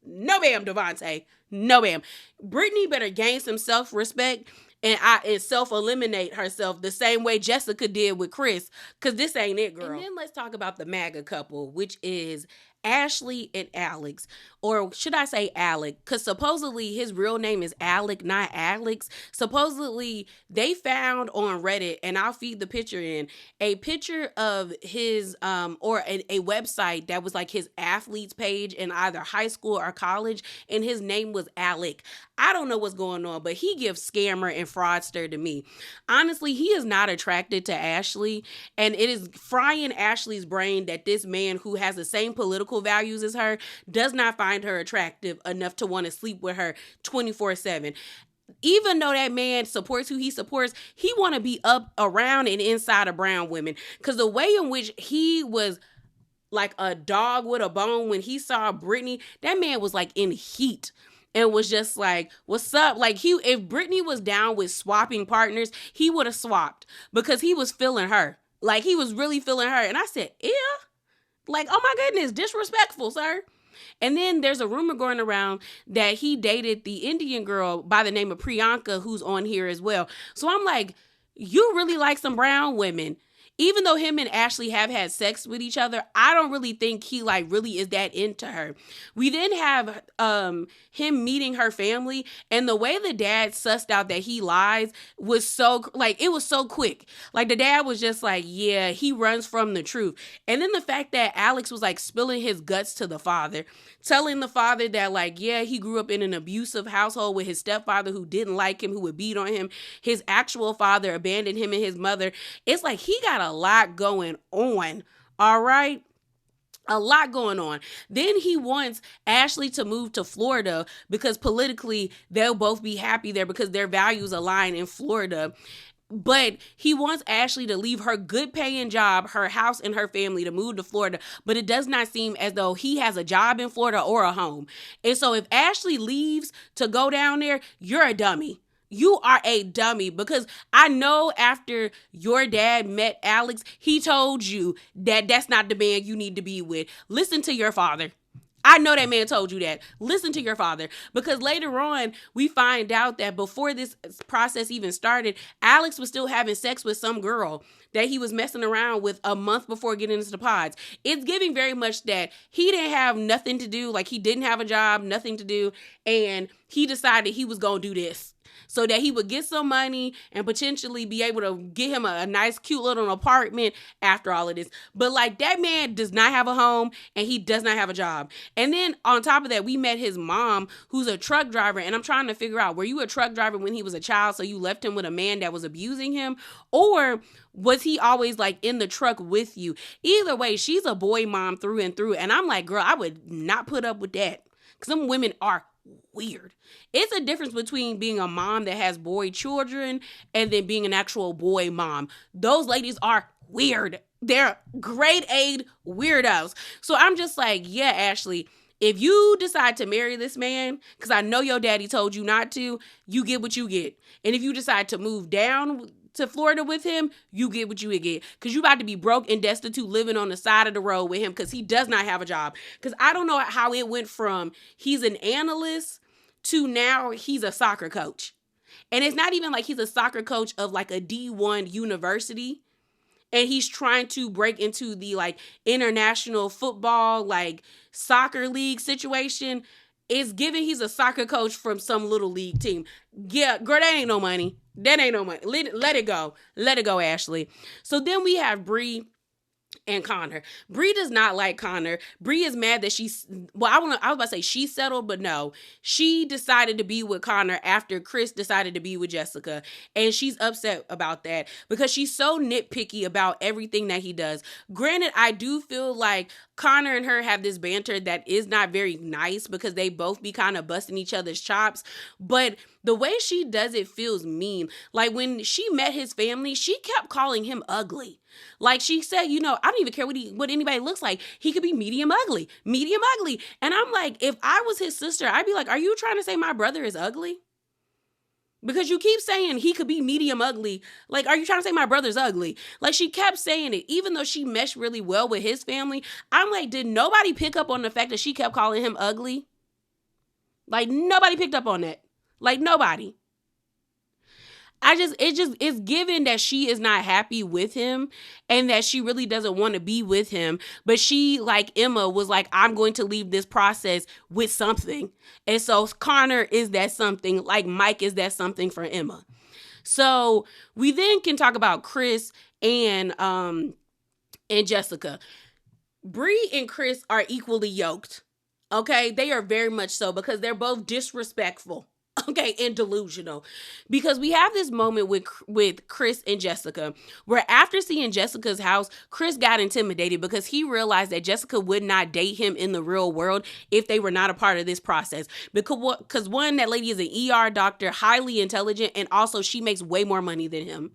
Speaker 1: no ma'am, Devontae. No ma'am. Brittany better gain some self-respect and self-eliminate herself the same way Jessica did with Chris, because this ain't it, girl. And then let's talk about the MAGA couple, which is Ashley and Alex, or should I say Alec, because supposedly his real name is Alec, not Alex. Supposedly they found on Reddit, and I'll feed the picture in, a picture of his or a website that was like his athletes page in either high school or college, and his name was Alec. I don't know what's going on, but he gives scammer and fraudster to me. Honestly, he is not attracted to Ashley, and it is frying Ashley's brain that this man who has the same political values as her does not find her attractive enough to want to sleep with her 24/7. Even though that man supports who he supports, he want to be up around and inside of brown women, because the way in which he was like a dog with a bone when he saw Brittany, that man was like in heat and was just like, what's up? Like, if Brittany was down with swapping partners, he would have swapped, because he was feeling her. Like, he was really feeling her. And I said, yeah. Like, oh my goodness, disrespectful, sir. And then there's a rumor going around that he dated the Indian girl by the name of Priyanka, who's on here as well. So I'm like, you really like some brown women. even though him and Ashley have had sex with each other, I don't really think he like really is that into her. We then have him meeting her family, and the way the dad sussed out that he lies was so like it was so quick. Like the dad was just like, yeah, he runs from the truth. And then the fact that Alex was like spilling his guts to the father, telling the father that like, yeah, he grew up in an abusive household with his stepfather who didn't like him, who would beat on him. His actual father abandoned him and his mother. It's like he got a lot going on. All right. A lot going on. Then he wants Ashley to move to Florida because politically they'll both be happy there because their values align in Florida. But he wants Ashley to leave her good paying job, her house, and her family to move to Florida. But it does not seem as though he has a job in Florida or a home. And so if Ashley leaves to go down there, you're a dummy. You are a dummy, because I know after your dad met Alex, he told you that that's not the man you need to be with. Listen to your father. I know that man told you that. Listen to your father. Because later on, we find out that before this process even started, Alex was still having sex with some girl that he was messing around with a month before getting into the pods. It's giving very much that he didn't have nothing to do. Like, he didn't have a job, nothing to do. And he decided he was going to do this so that he would get some money and potentially be able to get him a nice, cute little apartment after all of this. But like, that man does not have a home and he does not have a job. And then on top of that, we met his mom, who's a truck driver. And I'm trying to figure out, were you a truck driver when he was a child, so you left him with a man that was abusing him? Or was he always like in the truck with you? Either way, she's a boy mom through and through. And I'm like, girl, I would not put up with that. Because some women are weird. It's a difference between being a mom that has boy children and then being an actual boy mom. Those ladies are weird. They're grade A weirdos. So I'm just like, yeah, Ashley, if you decide to marry this man, because I know your daddy told you not to, you get what you get. And if you decide to move down to Florida with him, you get what you get. Because you about to be broke and destitute living on the side of the road with him because he does not have a job. Because I don't know how it went from he's an analyst to now he's a soccer coach. And it's not even like he's a soccer coach of like a D1 university. And he's trying to break into the like international football, like soccer league situation. It's giving he's a soccer coach from some little league team. Yeah, girl, that ain't no money. That ain't no money. Let it go. Let it go, Ashley. So then we have Bree and Connor. Bree does not like Connor. Bree is mad that I was about to say she settled, but no. She decided to be with Connor after Chris decided to be with Jessica. And she's upset about that because she's so nitpicky about everything that he does. Granted, I do feel like Connor and her have this banter that is not very nice because they both be kind of busting each other's chops. But the way she does it feels mean. Like when she met his family, she kept calling him ugly. Like she said, I don't even care what anybody looks like. He could be medium ugly. And I'm like, if I was his sister, I'd be like, are you trying to say my brother is ugly? Because you keep saying he could be medium ugly. Like, are you trying to say my brother's ugly? Like, she kept saying it, even though she meshed really well with his family. I'm like, did nobody pick up on the fact that she kept calling him ugly? Like, nobody picked up on that. Like, nobody. It's given that she is not happy with him and that she really doesn't want to be with him. But she, like Emma, was like, I'm going to leave this process with something. And so Connor is that something, like Mike is that something for Emma. So we then can talk about Chris and Jessica. Bree and Chris are equally yoked. Okay, they are very much so because they're both disrespectful. Okay, and delusional. Because we have this moment with Chris and Jessica where after seeing Jessica's house, Chris got intimidated because he realized that Jessica would not date him in the real world if they were not a part of this process. Because one, that lady is an ER doctor, highly intelligent, and also she makes way more money than him.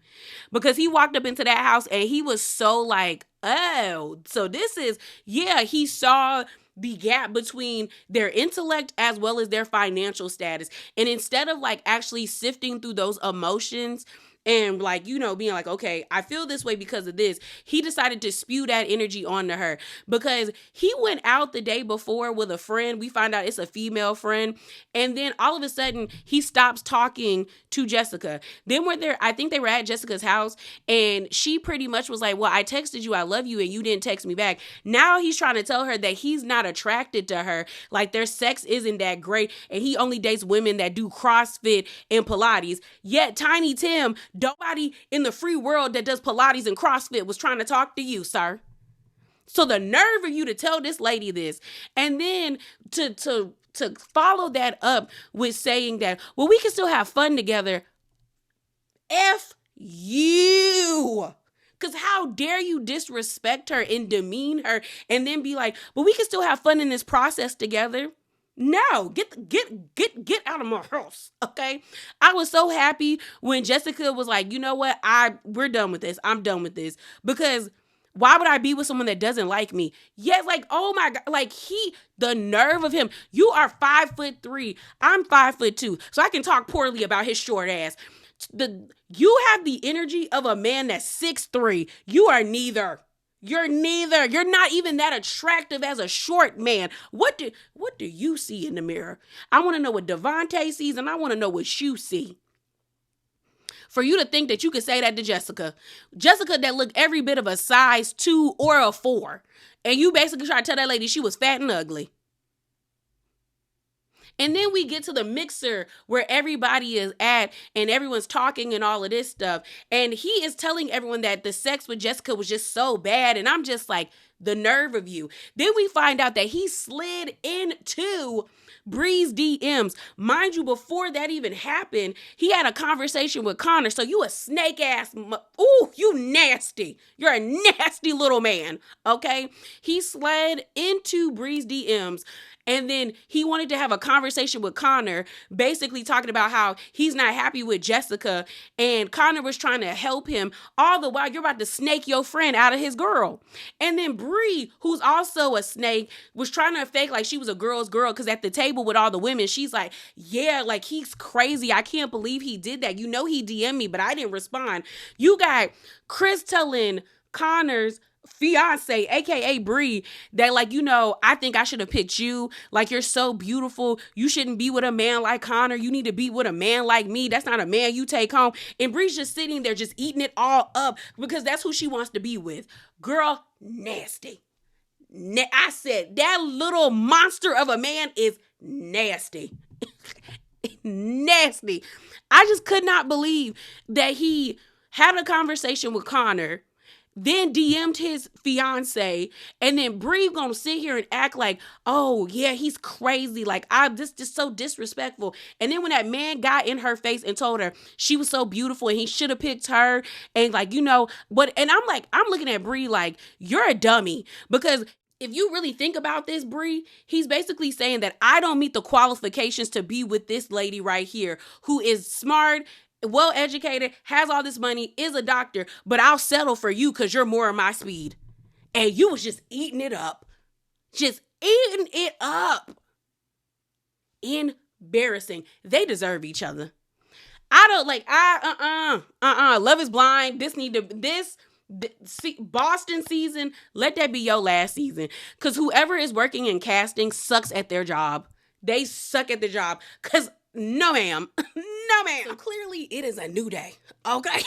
Speaker 1: Because he walked up into that house and he was so like, oh, so this is, yeah, he saw the gap between their intellect as well as their financial status. And instead of like actually sifting through those emotions and like, you know, being like, okay, I feel this way because of this, he decided to spew that energy onto her because he went out the day before with a friend. We find out it's a female friend. And then all of a sudden he stops talking to Jessica. Then we're there. I think they were at Jessica's house and she pretty much was like, well, I texted you, I love you, and you didn't text me back. Now he's trying to tell her that he's not attracted to her. Like their sex isn't that great. And he only dates women that do CrossFit and Pilates. Yet Tiny Tim, nobody in the free world that does Pilates and CrossFit was trying to talk to you, sir. So the nerve of you to tell this lady this, and then to follow that up with saying that, well, we can still have fun together. F you. Because how dare you disrespect her and demean her and then be like, but we can still have fun in this process together. No, get out of my house, okay? I was so happy when Jessica was like, you know what? We're done with this. I'm done with this. Because why would I be with someone that doesn't like me? Yes, like, oh my God, like the nerve of him. You are 5'3". I'm 5'2". So I can talk poorly about his short ass. You have the energy of a man that's 6'3". You are neither. You're neither. You're not even that attractive as a short man. What do you see in the mirror? I want to know what Devontae sees, and I want to know what you see. For you to think that you could say that to Jessica that looked every bit of a size 2 or a 4, and you basically try to tell that lady she was fat and ugly. And then we get to the mixer where everybody is at and everyone's talking and all of this stuff. And he is telling everyone that the sex with Jessica was just so bad. And I'm just like, the nerve of you. Then we find out that he slid into Bree's DMs. Mind you, before that even happened, he had a conversation with Connor. So you a snake ass. Ooh, you nasty. You're a nasty little man. Okay. He slid into Bree's DMs. And then he wanted to have a conversation with Connor, basically talking about how he's not happy with Jessica. And Connor was trying to help him. All the while, you're about to snake your friend out of his girl. And then Bree, who's also a snake, was trying to fake like she was a girl's girl. Because at the table with all the women, she's like, yeah, like he's crazy. I can't believe he did that. You know, he DM'd me, but I didn't respond. You got Chris telling Connor's fiance, aka Bree, that like, you know, I think I should have picked you. Like, you're so beautiful. You shouldn't be with a man like Connor. You need to be with a man like me. That's not a man you take home. And Bree's just sitting there just eating it all up because that's who she wants to be with. Girl, nasty. I said that little monster of a man is nasty. Nasty. I just could not believe that he had a conversation with Connor, then DM'd his fiance, and then Bree gonna sit here and act like, oh yeah, he's crazy. Like, this just so disrespectful. And then when that man got in her face and told her she was so beautiful and he should have picked her, and like, you know what? And I'm like, I'm looking at Bree like, you're a dummy. Because if you really think about this, Bree, he's basically saying that I don't meet the qualifications to be with this lady right here, who is smart, well-educated, has all this money, is a doctor, but I'll settle for you because you're more of my speed. And you was just eating it up. Just eating it up. Embarrassing. They deserve each other. I don't like, Love Is Blind. Boston season, let that be your last season. Because whoever is working in casting sucks at their job. They suck at the job. Because no, ma'am. No, ma'am. So clearly, it is a new day. Okay.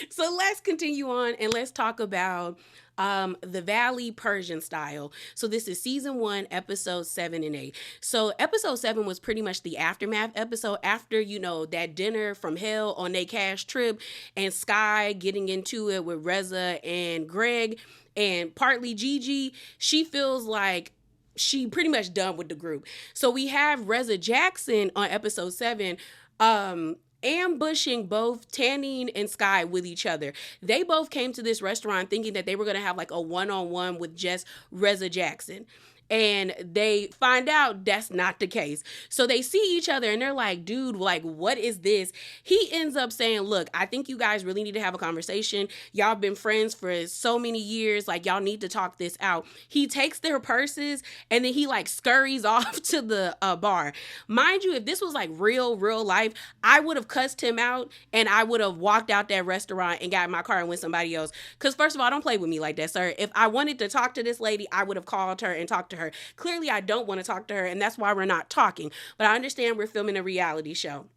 Speaker 1: So let's continue on and let's talk about the Valley Persian style. So this is season 1, episode 7 and 8. So episode 7 was pretty much the aftermath episode after, you know, that dinner from hell on their cash trip and Sky getting into it with Reza and Greg and partly Gigi. She feels like she pretty much done with the group. So we have Reza Jackson on episode 7, ambushing both Tannine and Sky with each other. They both came to this restaurant thinking that they were going to have like a one-on-one with just Reza Jackson. And they find out that's not the case. So they see each other and they're like, dude, like, what is this? He ends up saying, look, I think you guys really need to have a conversation. Y'all been friends for so many years. Like, y'all need to talk this out. He takes their purses and then he like scurries off to the bar. Mind you, if this was like real life, I would have cussed him out and I would have walked out that restaurant and got in my car and went somebody else. Because first of all, don't play with me like that, sir. If I wanted to talk to this lady, I would have called her and talked to her. Clearly, I don't want to talk to her, and that's why we're not talking. But I understand we're filming a reality show.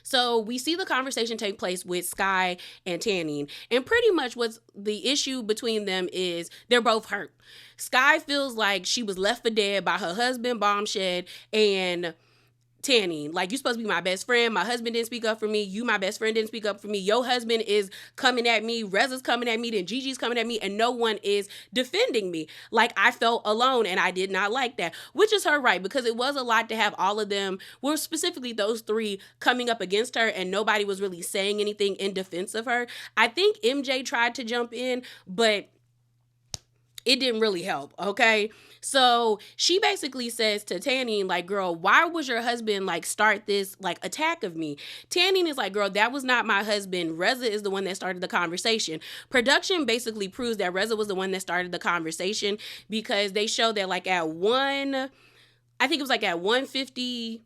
Speaker 1: So we see the conversation take place with Sky and Tanning. And pretty much what's the issue between them is they're both hurt. Sky feels like she was left for dead by her husband, Bombshell, and Tanning. Like, you supposed to be my best friend. My husband didn't speak up for me. You, my best friend, didn't speak up for me. Your husband is coming at me. Reza's coming at me. Then Gigi's coming at me. And no one is defending me. Like, I felt alone and I did not like that. Which is her right, because it was a lot to have all of them, well, specifically those three, coming up against her and nobody was really saying anything in defense of her. I think MJ tried to jump in, but it didn't really help, okay? So she basically says to Tanning, like, girl, why was your husband, like, start this, like, attack of me? Tanning is like, girl, that was not my husband. Reza is the one that started the conversation. Production basically proves that Reza was the one that started the conversation because they show that, like, at I think it was, like, at 1:50,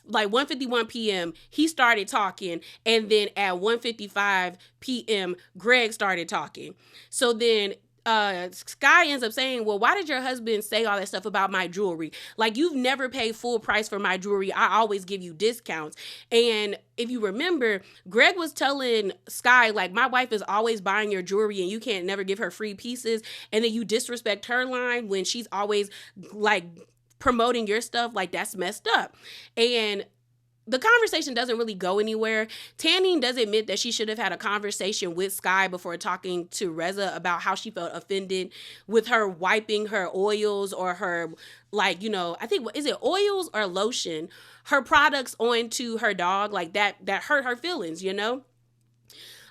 Speaker 1: like 1:51 p.m., he started talking, and then at 1:55 p.m., Greg started talking. So then Sky ends up saying, well, why did your husband say all that stuff about my jewelry? Like, you've never paid full price for my jewelry. I always give you discounts. And if you remember, Greg was telling Sky, like, my wife is always buying your jewelry and you can't never give her free pieces. And then you disrespect her line when she's always, like, promoting your stuff. Like, that's messed up. And the conversation doesn't really go anywhere. Tanning does admit that she should have had a conversation with Sky before talking to Reza about how she felt offended with her wiping her oils or her, like, you know, I think, is it oils or lotion, her products onto her dog, like that hurt her feelings, you know?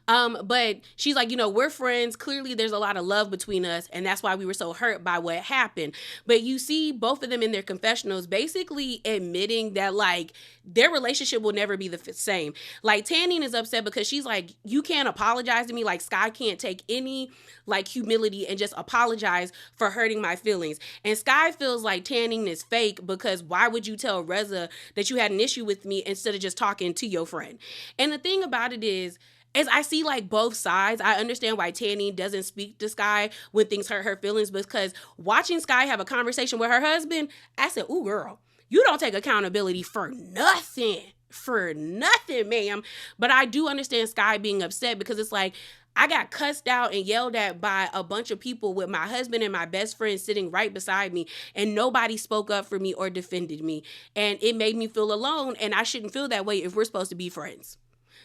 Speaker 1: But she's like, you know, we're friends. Clearly there's a lot of love between us. And that's why we were so hurt by what happened. But you see both of them in their confessionals basically admitting that, like, their relationship will never be the same. Like, Tanning is upset because she's like, you can't apologize to me. Like, Sky can't take any, like, humility and just apologize for hurting my feelings. And Sky feels like Tanning is fake because why would you tell Reza that you had an issue with me instead of just talking to your friend? And the thing about it is, as I see, like, both sides, I understand why Tanny doesn't speak to Sky when things hurt her feelings, because watching Sky have a conversation with her husband, I said, ooh, girl, you don't take accountability for nothing. For nothing, ma'am. But I do understand Sky being upset because it's like, I got cussed out and yelled at by a bunch of people with my husband and my best friend sitting right beside me, and nobody spoke up for me or defended me. And it made me feel alone, and I shouldn't feel that way if we're supposed to be friends.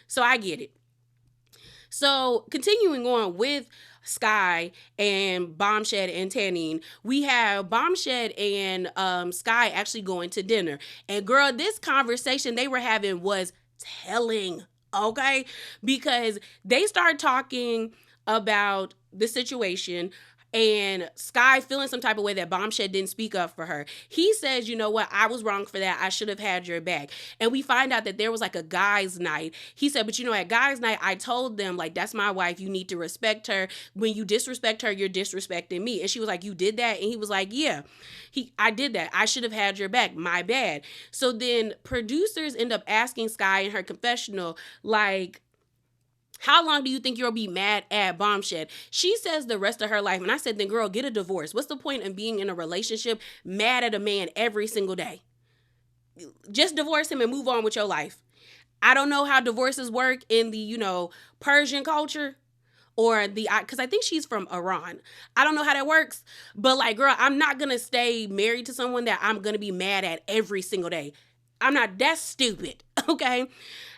Speaker 1: So I get it. So continuing on with Sky and Bombshell and Tanning, we have Bombshell and Sky actually going to dinner. And girl, this conversation they were having was telling, okay? Because they start talking about the situation, and Sky feeling some type of way that Bombshell didn't speak up for her. He says, you know what, I was wrong for that. I should have had your back. And we find out that there was like a guys' night. He said, but you know, at guys' night, I told them, like, that's my wife. You need to respect her. When you disrespect her, you're disrespecting me. And she was like, you did that? And he was like, yeah, I did that. I should have had your back. My bad. So then producers end up asking Sky in her confessional, like, how long do you think you'll be mad at Bombshell? She says the rest of her life. And I said, then girl, get a divorce. What's the point of being in a relationship mad at a man every single day? Just divorce him and move on with your life. I don't know how divorces work in the, you know, Persian culture or because I think she's from Iran. I don't know how that works. But like, girl, I'm not going to stay married to someone that I'm going to be mad at every single day. That's stupid. Okay.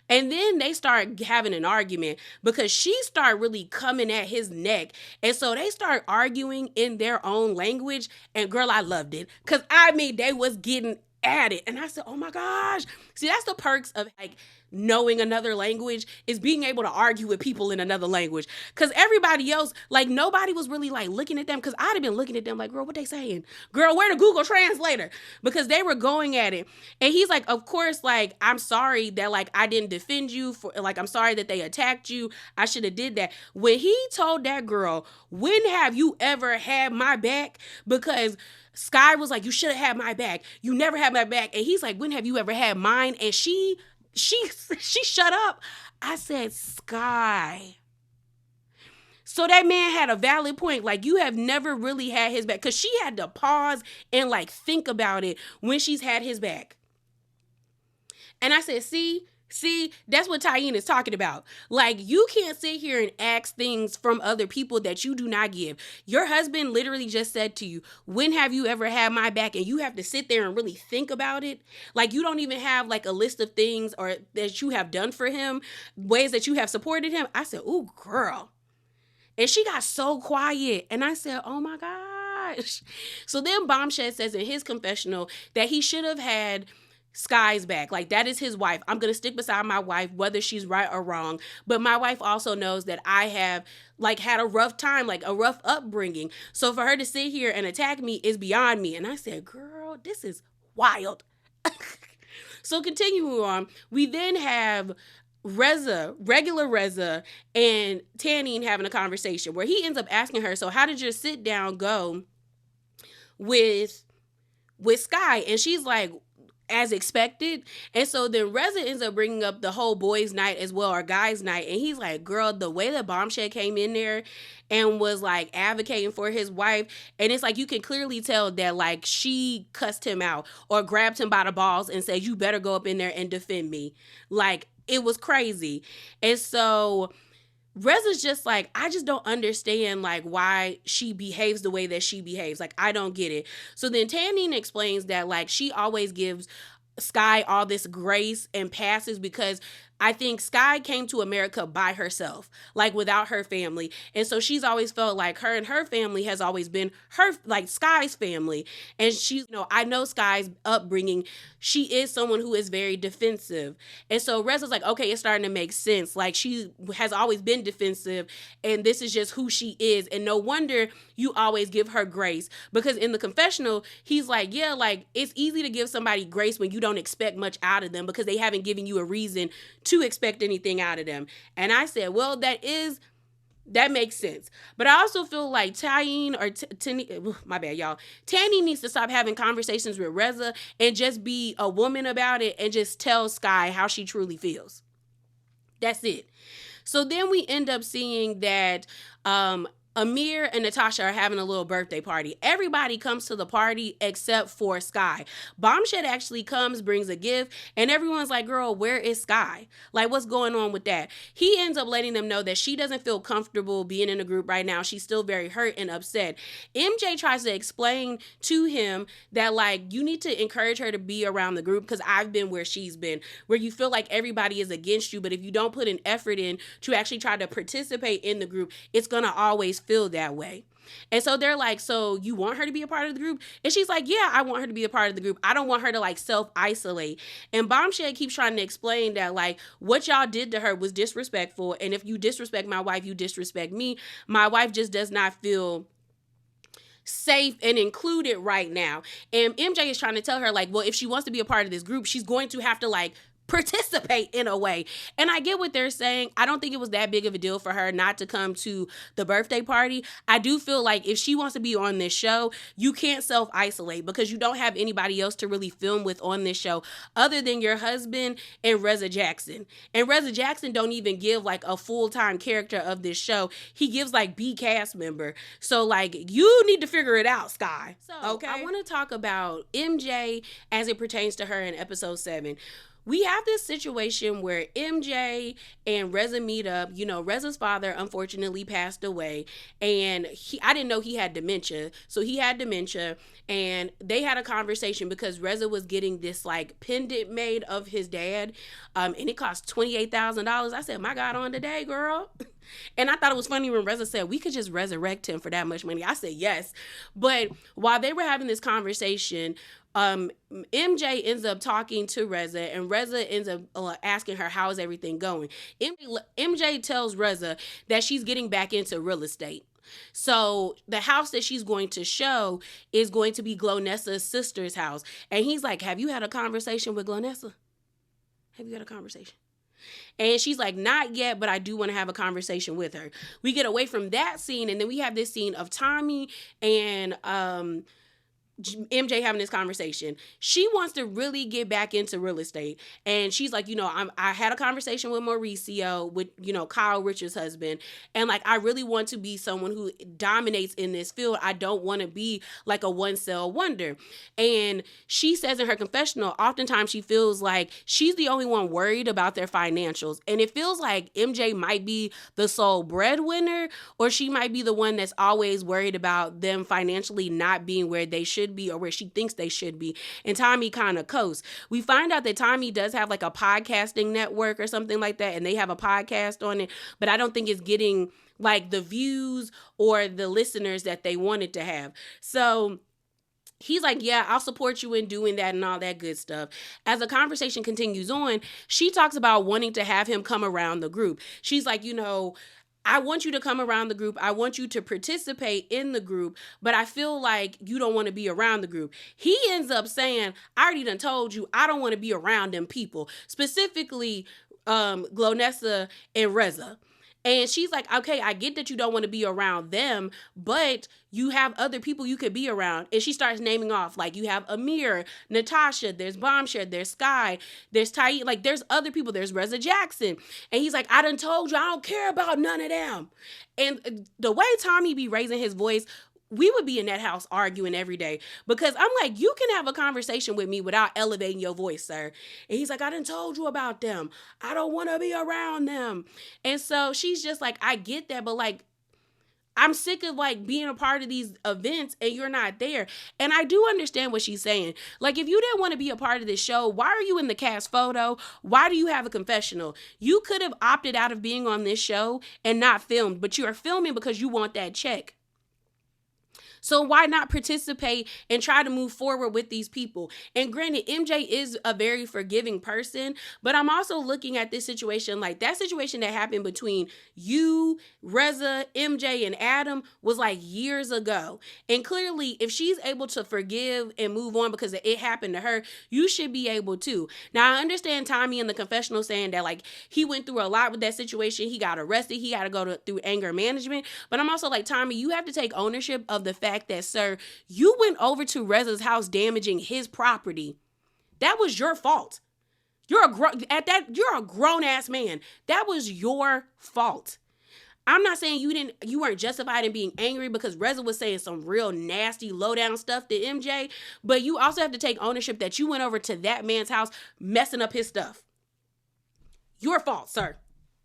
Speaker 1: And then they start having an argument because she started really coming at his neck. And so they start arguing in their own language. And girl, I loved it. Because, I mean, they was getting at it. And I said, oh my gosh. See, that's the perks of, like, knowing another language is being able to argue with people in another language. Because everybody else, like, nobody was really like looking at them, because I'd have been looking at them like, girl, what they saying? Girl, where the Google Translator? Because they were going at it. And he's like, of course, like, I'm sorry that, like, I didn't defend you for, like, I'm sorry that they attacked you. I should have did that. When he told that girl, when have you ever had my back? Because Sky was like, you should have had my back. You never had my back. And he's like, when have you ever had mine? And she shut up. I said, Sky. So that man had a valid point. Like, you have never really had his back. Because she had to pause and, like, think about it when she's had his back. And I said, see, that's what Tyene is talking about. Like, you can't sit here and ask things from other people that you do not give. Your husband literally just said to you, when have you ever had my back? And you have to sit there and really think about it. Like, you don't even have, like, a list of things or that you have done for him, ways that you have supported him. I said, ooh, girl. And she got so quiet. And I said, oh my gosh. So then Bombshell says in his confessional that he should have had Sky's back. Like, that is his wife. I'm going to stick beside my wife, whether she's right or wrong. But my wife also knows that I have, like, had a rough time, like a rough upbringing. So for her to sit here and attack me is beyond me. And I said, girl, this is wild. So continuing on, we then have regular Reza, and Tyene having a conversation where he ends up asking her, so how did your sit down go with Sky? And she's like, as expected. And so then Reza ends up bringing up the whole boys' night as well, or guys' night. And he's like, girl, the way that Bombshell came in there and was like advocating for his wife, and it's like you can clearly tell that, like, she cussed him out or grabbed him by the balls and said, you better go up in there and defend me. Like, it was crazy. And so Reza's just like, I just don't understand, like, why she behaves the way that she behaves. Like, I don't get it. So then Tyene explains that, like, she always gives Sky all this grace and passes because I think Sky came to America by herself, like, without her family. And so she's always felt like her and her family has always been her, like, Sky's family. And she's, I know Sky's upbringing. She is someone who is very defensive. And so Reza's like, okay, it's starting to make sense. Like, she has always been defensive, and this is just who she is. And no wonder you always give her grace. Because in the confessional, he's like, yeah, like, it's easy to give somebody grace when you don't expect much out of them because they haven't given you a reason to expect anything out of them. And I said, well, that makes sense. But I also feel like Tyene my bad, y'all. Tyene needs to stop having conversations with Reza and just be a woman about it and just tell Sky how she truly feels. That's it. So then we end up seeing that Amir and Natasha are having a little birthday party. Everybody comes to the party except for Sky. Bombshell actually comes, brings a gift, and everyone's like, girl, where is Sky? Like, what's going on with that? He ends up letting them know that she doesn't feel comfortable being in a group right now. She's still very hurt and upset. MJ tries to explain to him that, like, you need to encourage her to be around the group because I've been where she's been, where you feel like everybody is against you, but if you don't put an effort in to actually try to participate in the group, it's going to always feel that way. And so they're like, so you want her to be a part of the group? And she's like, yeah, I want her to be a part of the group. I don't want her to, like, self-isolate. And Bombshell keeps trying to explain that, like, what y'all did to her was disrespectful. And if you disrespect my wife, you disrespect me. My wife just does not feel safe and included right now. And MJ is trying to tell her, like, well, if she wants to be a part of this group, she's going to have to, like, participate in a way. And I get what they're saying. I don't think it was that big of a deal for her not to come to the birthday party. I do feel like if she wants to be on this show, you can't self-isolate because you don't have anybody else to really film with on this show other than your husband and Reza Jackson. And Reza Jackson don't even give, like, a full-time character of this show. He gives, like, B cast member. So, like, you need to figure it out, Sky. So, okay. I want to talk about MJ as it pertains to her in episode 7. We have this situation where MJ and Reza meet up. Reza's father unfortunately passed away, and I didn't know he had dementia. So he had dementia, and they had a conversation because Reza was getting this, like, pendant made of his dad, and it cost $28,000. I said, my God, on today, girl. And I thought it was funny when Reza said, we could just resurrect him for that much money. I said, yes. But while they were having this conversation, MJ ends up talking to Reza, and Reza ends up asking her, how is everything going? MJ tells Reza that she's getting back into real estate. So the house that she's going to show is going to be Glonessa's sister's house. And he's like, have you had a conversation with Glonessa? Have you had a conversation? And she's like, not yet, but I do want to have a conversation with her. We get away from that scene, and then we have this scene of Tommy and MJ having this conversation. She wants to really get back into real estate. And she's like, I had a conversation with Mauricio, with, Kyle Richards' husband. And like, I really want to be someone who dominates in this field. I don't want to be like a one cell wonder. And she says in her confessional, oftentimes she feels like she's the only one worried about their financials. And it feels like MJ might be the sole breadwinner, or she might be the one that's always worried about them financially not being where they should be, or where she thinks they should be. And Tommy kind of coasts. We find out that Tommy does have like a podcasting network or something like that, and they have a podcast on it, but I don't think it's getting like the views or the listeners that they wanted to have. So he's like, yeah, I'll support you in doing that and all that good stuff. As the conversation continues on, she talks about wanting to have him come around the group. She's like, I want you to come around the group. I want you to participate in the group, but I feel like you don't want to be around the group. He ends up saying, I already done told you I don't want to be around them people, specifically Glonessa and Reza. And she's like, okay, I get that you don't want to be around them, but you have other people you could be around. And she starts naming off, like, you have Amir, Natasha, there's Bombshell, there's Sky, there's Tai, like, there's other people, there's Reza Jackson. And he's like, I done told you I don't care about none of them. And the way Tommy be raising his voice, we would be in that house arguing every day, because I'm like, you can have a conversation with me without elevating your voice, sir. And he's like, I done told you about them. I don't want to be around them. And so she's just like, I get that, but like, I'm sick of like being a part of these events and you're not there. And I do understand what she's saying. Like, if you didn't want to be a part of this show, why are you in the cast photo? Why do you have a confessional? You could have opted out of being on this show and not filmed, but you are filming because you want that check. So why not participate and try to move forward with these people? And granted, MJ is a very forgiving person, but I'm also looking at this situation like that situation that happened between you, Reza, MJ, and Adam was like years ago. And clearly, if she's able to forgive and move on because it happened to her, you should be able to. Now, I understand Tommy in the confessional saying that like he went through a lot with that situation. He got arrested. He had to go through anger management. But I'm also like, Tommy, you have to take ownership of the fact that, sir, you went over to Reza's house damaging his property. That was your fault. You're a grown ass man. That was your fault. I'm not saying you weren't justified in being angry because Reza was saying some real nasty low down stuff to MJ, but you also have to take ownership that you went over to that man's house messing up his stuff. Your fault, sir.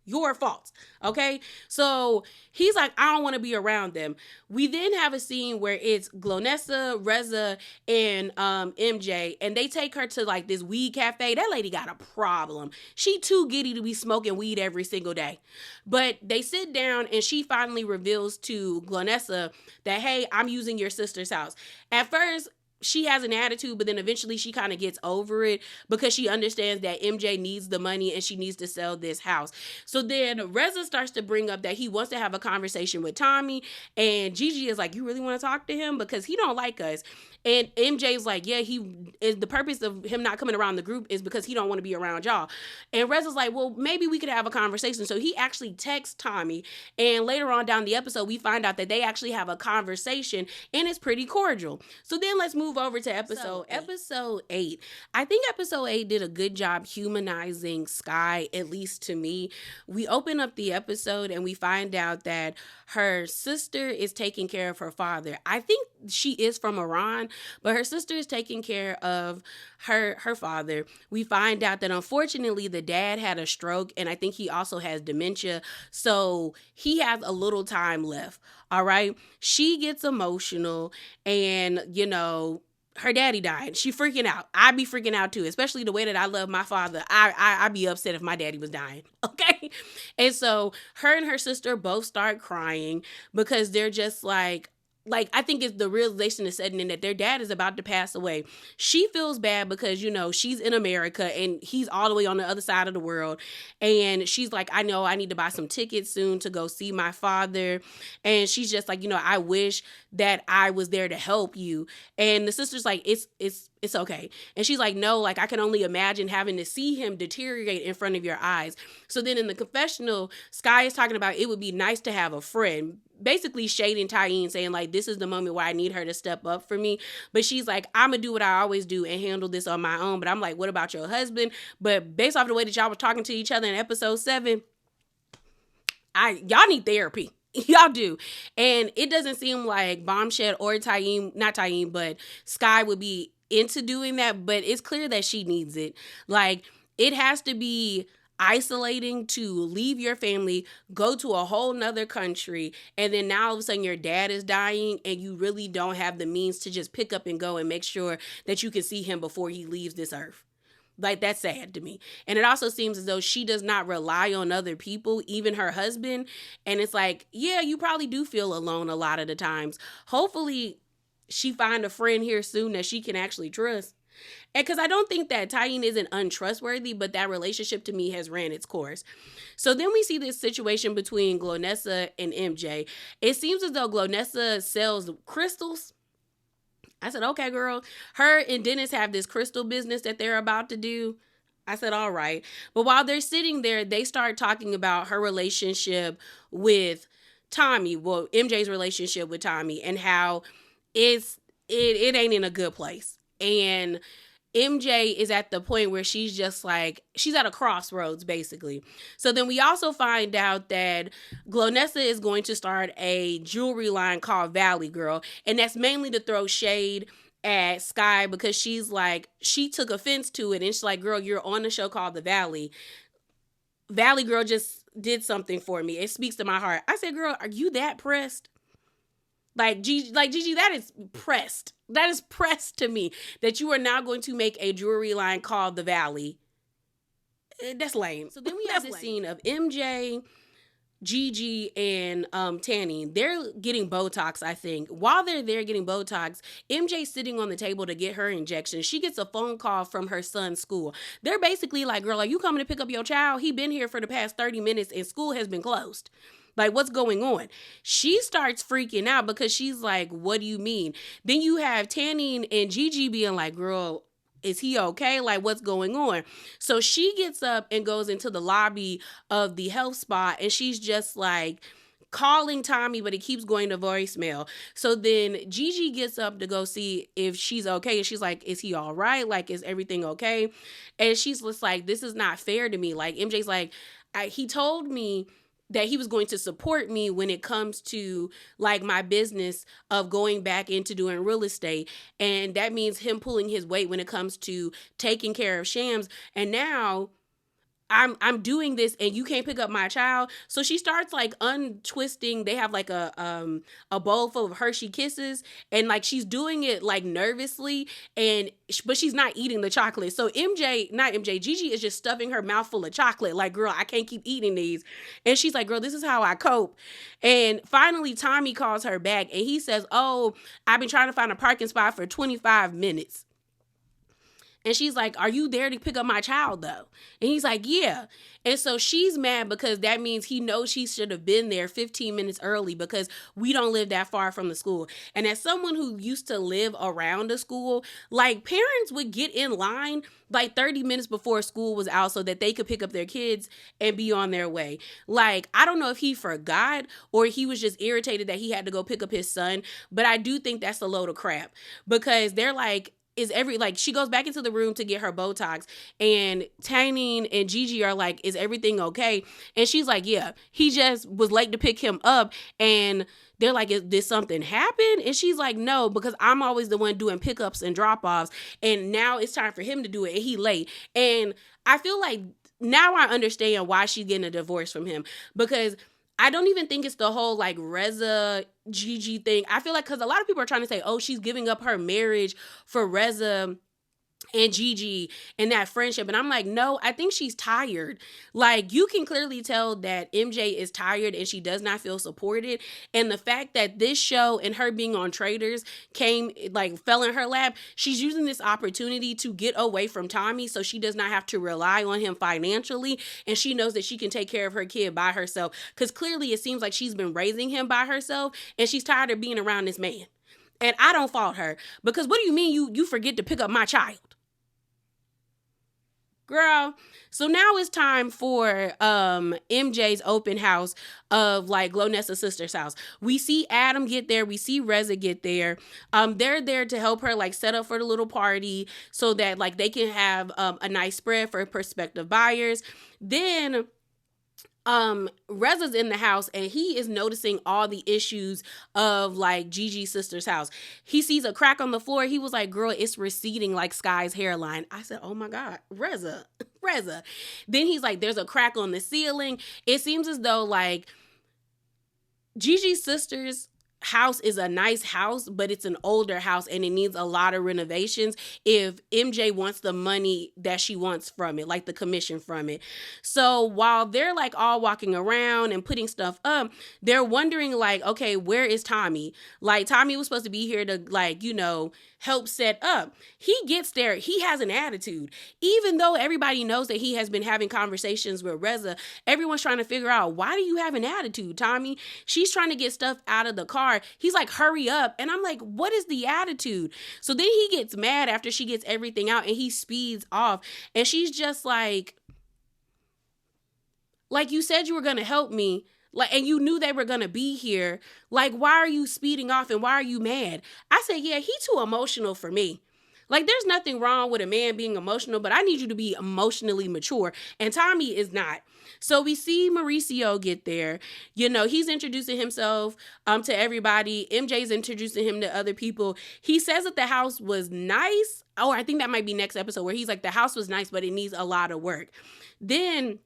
Speaker 1: Your fault. Okay? So he's like, I don't want to be around them. We then have a scene where it's Glonessa, Reza, and MJ, and they take her to like this weed cafe. That lady got a problem. She too giddy to be smoking weed every single day. But they sit down and she finally reveals to Glonessa that, hey, I'm using your sister's house. At first, she has an attitude, but then eventually she kind of gets over it because she understands that MJ needs the money and she needs to sell this house. So then Reza starts to bring up that he wants to have a conversation with Tommy, and Gigi is like, you really want to talk to him? Because he don't like us. And MJ's like, yeah, the purpose of him not coming around the group is because he don't want to be around y'all. And Reza's like, well, maybe we could have a conversation. So he actually texts Tommy. And later on down the episode, we find out that they actually have a conversation and it's pretty cordial. So then let's move over to episode 8. I think episode 8 did a good job humanizing Sky, at least to me. We open up the episode and we find out that her sister is taking care of her father. I think she is from Iran, but her sister is taking care of her father. We find out that unfortunately the dad had a stroke, and I think he also has dementia, so he has a little time left. All right. She gets emotional, and her daddy died. She freaking out. I'd be freaking out too, especially the way that I love my father. I'd be upset if my daddy was dying. Okay. And so her and her sister both start crying because they're just like, like, I think it's the realization is setting in that their dad is about to pass away. She feels bad because, you know, she's in America and he's all the way on the other side of the world. And she's like, I know I need to buy some tickets soon to go see my father. And she's just like, you know, I wish that I was there to help you. And the sister's like, it's okay. And she's like, no, like, I can only imagine having to see him deteriorate in front of your eyes. So then in the confessional, Sky is talking about it would be nice to have a friend, basically shading Tyene, saying like, this is the moment where I need her to step up for me. But she's like, I'm gonna do what I always do and handle this on my own. But I'm like, what about your husband? But based off the way that y'all were talking to each other in episode 7, y'all need therapy. Y'all do. And it doesn't seem like Bombshell or Tyene, not Tyene, but Sky would be into doing that. But it's clear that she needs it. Like, it has to be isolating to leave your family, go to a whole nother country, and then now all of a sudden your dad is dying and you really don't have the means to just pick up and go and make sure that you can see him before he leaves this earth. Like, that's sad to me. And it also seems as though she does not rely on other people, even her husband. And it's like, yeah, you probably do feel alone a lot of the times. Hopefully she find a friend here soon that she can actually trust. And because I don't think that Tyene isn't untrustworthy, but that relationship to me has ran its course. So then we see this situation between Glonessa and MJ. It seems as though Glonessa sells crystals. I said, okay, girl. Her and Dennis have this crystal business that they're about to do. I said, all right. But while they're sitting there, they start talking about her relationship with Tommy. Well, MJ's relationship with Tommy and how it ain't in a good place. And MJ is at the point where she's just like, she's at a crossroads, basically. So then we also find out that Glonessa is going to start a jewelry line called Valley Girl. And that's mainly to throw shade at Sky because she's like, she took offense to it. And she's like, girl, you're on a show called The Valley. Valley Girl just did something for me. It speaks to my heart. I said, girl, are you that pressed? Like Gigi, that is pressed. That is pressed to me that you are now going to make a jewelry line called The Valley. That's lame. So then we have this scene of MJ, Gigi, and Tanny. They're getting Botox, I think. While they're there getting Botox, MJ's sitting on the table to get her injection. She gets a phone call from her son's school. They're basically like, girl, are you coming to pick up your child? He been here for the past 30 minutes and school has been closed. Like, what's going on? She starts freaking out because she's like, what do you mean? Then you have Tanny and Gigi being like, girl, is he okay? Like, what's going on? So she gets up and goes into the lobby of the health spa and she's just like calling Tommy, but it keeps going to voicemail. So then Gigi gets up to go see if she's okay. And she's like, is he all right? Like, is everything okay? And she's just like, this is not fair to me. Like, MJ's like, he told me that he was going to support me when it comes to like my business of going back into doing real estate. And that means him pulling his weight when it comes to taking care of Shams. And now I'm doing this and you can't pick up my child. So she starts like untwisting. They have like a bowl full of Hershey Kisses and like she's doing it like nervously but she's not eating the chocolate. So Gigi is just stuffing her mouth full of chocolate. Like, girl, I can't keep eating these. And she's like, girl, this is how I cope. And finally Tommy calls her back and he says, oh, I've been trying to find a parking spot for 25 minutes. And she's like, are you there to pick up my child, though? And he's like, yeah. And so she's mad because that means he knows she should have been there 15 minutes early because we don't live that far from the school. And as someone who used to live around a school, like parents would get in line like 30 minutes before school was out so that they could pick up their kids and be on their way. Like, I don't know if he forgot or he was just irritated that he had to go pick up his son. But I do think that's a load of crap because they're like, she goes back into the room to get her Botox and Tanny and Gigi are like, is everything okay? And she's like, yeah, he just was late to pick him up. And they're like, did something happen? And she's like, no, because I'm always the one doing pickups and drop-offs. And now it's time for him to do it. And he late. And I feel like now I understand why she's getting a divorce from him because I don't even think it's the whole like Reza Gigi thing. I feel like because a lot of people are trying to say, oh, she's giving up her marriage for Reza and Gigi and that friendship. And I'm like, no, I think she's tired. Like, you can clearly tell that MJ is tired and she does not feel supported. And the fact that this show and her being on Traders fell in her lap, she's using this opportunity to get away from Tommy so she does not have to rely on him financially. And she knows that she can take care of her kid by herself. Because clearly it seems like she's been raising him by herself and she's tired of being around this man. And I don't fault her, because what do you mean you forget to pick up my child? Girl. So now it's time for MJ's open house of like Glonessa's sister's house. We see Adam get there. We see Reza get there. They're there to help her like set up for the little party so that like they can have a nice spread for prospective buyers. Then Reza's in the house and he is noticing all the issues of like Gigi's sister's house. He sees a crack on the floor. He was like, girl, it's receding like Sky's hairline. I said, oh my God, Reza. Then he's like, there's a crack on the ceiling. It seems as though like Gigi's sister's house is a nice house, but it's an older house and it needs a lot of renovations if MJ wants the money that she wants from it, like the commission from it. So while they're like all walking around and putting stuff up, they're wondering like, okay, where is Tommy? Like, Tommy was supposed to be here to like, help set up. He gets there. He has an attitude. Even though everybody knows that he has been having conversations with Reza, everyone's trying to figure out, why do you have an attitude, Tommy? She's trying to get stuff out of the car. He's like, hurry up. And I'm like, what is the attitude? So then he gets mad after she gets everything out and he speeds off. And she's just like, you said you were going to help me. Like, and you knew they were going to be here. Like, why are you speeding off and why are you mad? I said, yeah, he too emotional for me. Like, there's nothing wrong with a man being emotional, but I need you to be emotionally mature. And Tommy is not. So we see Mauricio get there. He's introducing himself to everybody. MJ's introducing him to other people. He says that the house was nice. Oh, I think that might be next episode where he's like, the house was nice, but it needs a lot of work. Then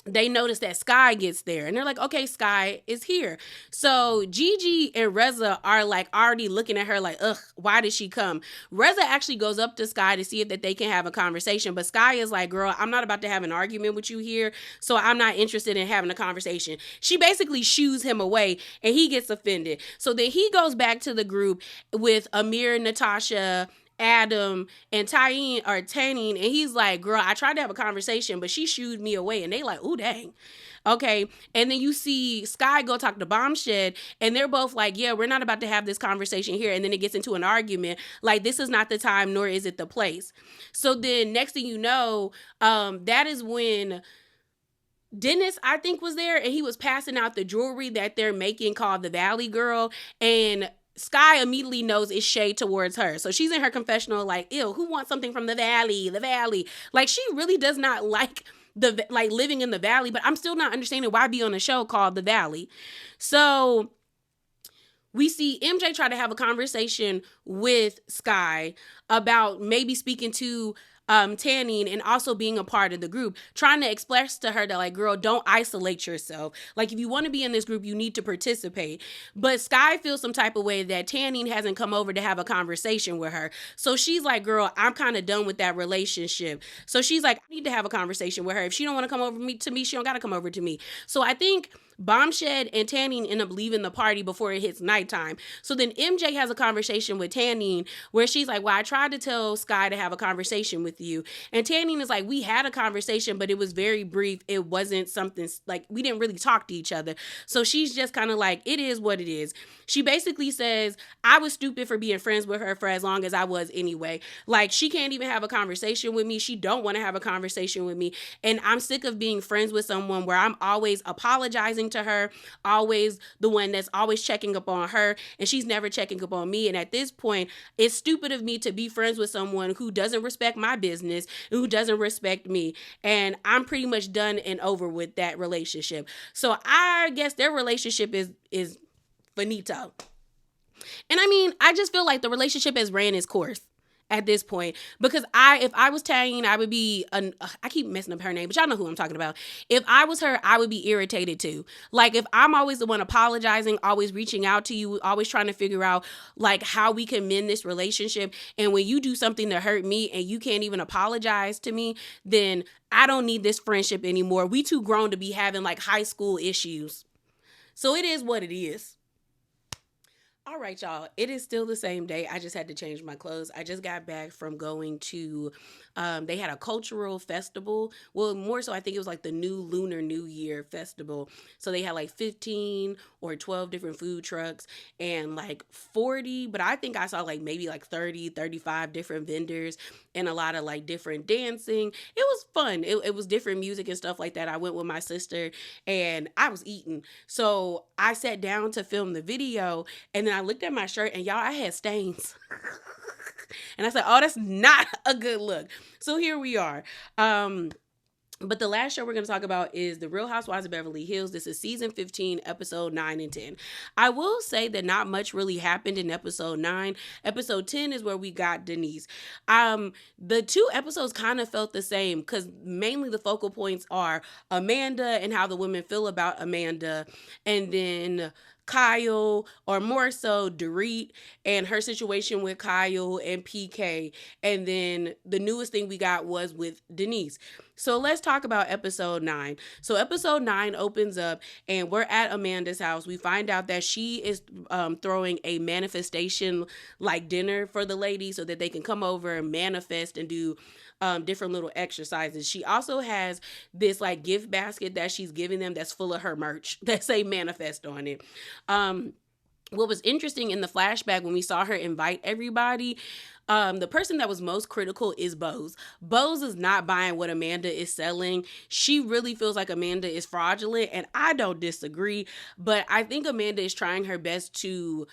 Speaker 1: they notice that Sky gets there and they're like, okay, Sky is here. So Gigi and Reza are like already looking at her like, ugh, why did she come? Reza actually goes up to Sky to see if that they can have a conversation. But Sky is like, girl, I'm not about to have an argument with you here. So I'm not interested in having a conversation. She basically shoos him away and he gets offended. So then he goes back to the group with Amir, Natasha, Adam, and Tanine, and he's like, girl, I tried to have a conversation, but she shooed me away. And they like, ooh, dang. Okay. And then you see Sky go talk to Bombshell, and they're both like, yeah, we're not about to have this conversation here. And then it gets into an argument. Like, this is not the time, nor is it the place. So then next thing you know, that is when Dennis, I think, was there, and he was passing out the jewelry that they're making called the Valley Girl. And Sky immediately knows it's shade towards her. So she's in her confessional like, ew, who wants something from the valley? The valley. Like, she really does not like living in the valley, but I'm still not understanding why be on a show called The Valley. So we see MJ try to have a conversation with Sky about maybe speaking to Tanning and also being a part of the group, trying to express to her that like, girl, don't isolate yourself. Like, if you want to be in this group, you need to participate. But Sky feels some type of way that Tanning hasn't come over to have a conversation with her. So she's like, girl, I'm kind of done with that relationship. So she's like, I need to have a conversation with her. If she don't want to come over to me, she don't got to come over to me. So I think Bombshell and Tanning end up leaving the party before it hits nighttime. So then MJ has a conversation with Tanning where she's like, well, I tried to tell Sky to have a conversation with you. And Tanning is like, we had a conversation, but it was very brief. It wasn't something like, we didn't really talk to each other. So she's just kind of like, it is what it is. She basically says, I was stupid for being friends with her for as long as I was anyway. Like, she can't even have a conversation with me. She don't want to have a conversation with me. And I'm sick of being friends with someone where I'm always apologizing to her, always the one that's always checking up on her, and she's never checking up on me. And at this point, it's stupid of me to be friends with someone who doesn't respect my business, who doesn't respect me. And I'm pretty much done and over with that relationship. So I guess their relationship is finito. And I mean, I just feel like the relationship has ran its course at this point. Because if I was tagging, I would be, I keep messing up her name, but y'all know who I'm talking about. If I was her, I would be irritated too. Like, if I'm always the one apologizing, always reaching out to you, always trying to figure out like how we can mend this relationship, and when you do something to hurt me and you can't even apologize to me, then I don't need this friendship anymore. We too grown to be having like high school issues. So it is what it is. All right, y'all. It is still the same day. I just had to change my clothes. I just got back from going to, they had a cultural festival. Well, more so, I think it was like the new Lunar New Year festival. So they had like 15 or 12 different food trucks and like 40, but I think I saw like maybe like 30, 35 different vendors and a lot of like different dancing. It was fun. It was different music and stuff like that. I went with my sister and I was eating. So I sat down to film the video, and then I looked at my shirt and y'all, I had stains. And I said, oh, that's not a good look. So here we are. But the last show we're going to talk about is The Real Housewives of Beverly Hills. This is season 15, episode 9 and 10. I will say that not much really happened in episode 9. Episode 10 is where we got Denise. The two episodes kind of felt the same because mainly the focal points are Amanda and how the women feel about Amanda, and then Kyle, or more so Dorit and her situation with Kyle and PK. And then the newest thing we got was with Denise. So let's talk about episode 9. So episode 9 opens up and we're at Amanda's house. We find out that she is throwing a manifestation like dinner for the ladies so that they can come over and manifest and do different little exercises. She also has this like gift basket that she's giving them that's full of her merch that say manifest on it. What was interesting in the flashback when we saw her invite everybody, the person that was most critical is Bose. Bose is not buying what Amanda is selling. She really feels like Amanda is fraudulent, and I don't disagree, but I think Amanda is trying her best to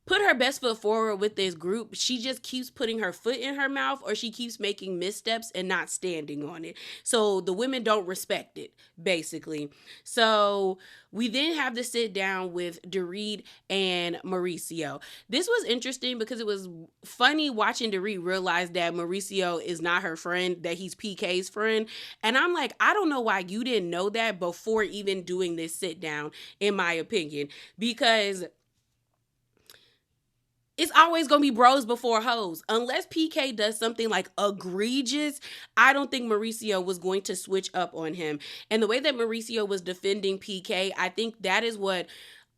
Speaker 1: put her best foot forward with this group. She just keeps putting her foot in her mouth, or she keeps making missteps and not standing on it. So the women don't respect it, basically. So we then have to sit down with Dorit and Mauricio. This was interesting because it was funny watching Dorit realize that Mauricio is not her friend, that he's PK's friend. And I'm like, I don't know why you didn't know that before even doing this sit down, in my opinion, because it's always going to be bros before hoes. Unless PK does something like egregious, I don't think Mauricio was going to switch up on him. And the way that Mauricio was defending PK, I think that is what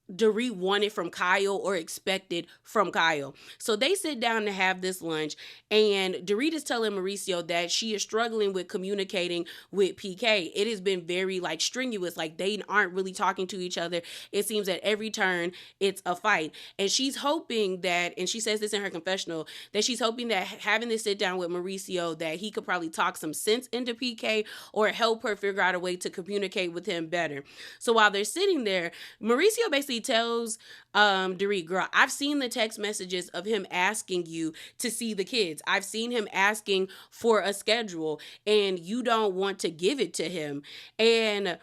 Speaker 1: Dorit wanted from Kyle, or expected from Kyle. So they sit down to have this lunch, and Dorit is telling Mauricio that she is struggling with communicating with PK. It has been very like strenuous, like they aren't really talking to each other. It seems at every turn it's a fight, and she's hoping that, and she says this in her confessional, that she's hoping that having this sit down with Mauricio, that he could probably talk some sense into PK or help her figure out a way to communicate with him better. So while they're sitting there, Mauricio basically tells Dorit, girl, I've seen the text messages of him asking you to see the kids. I've seen him asking for a schedule, and you don't want to give it to him. And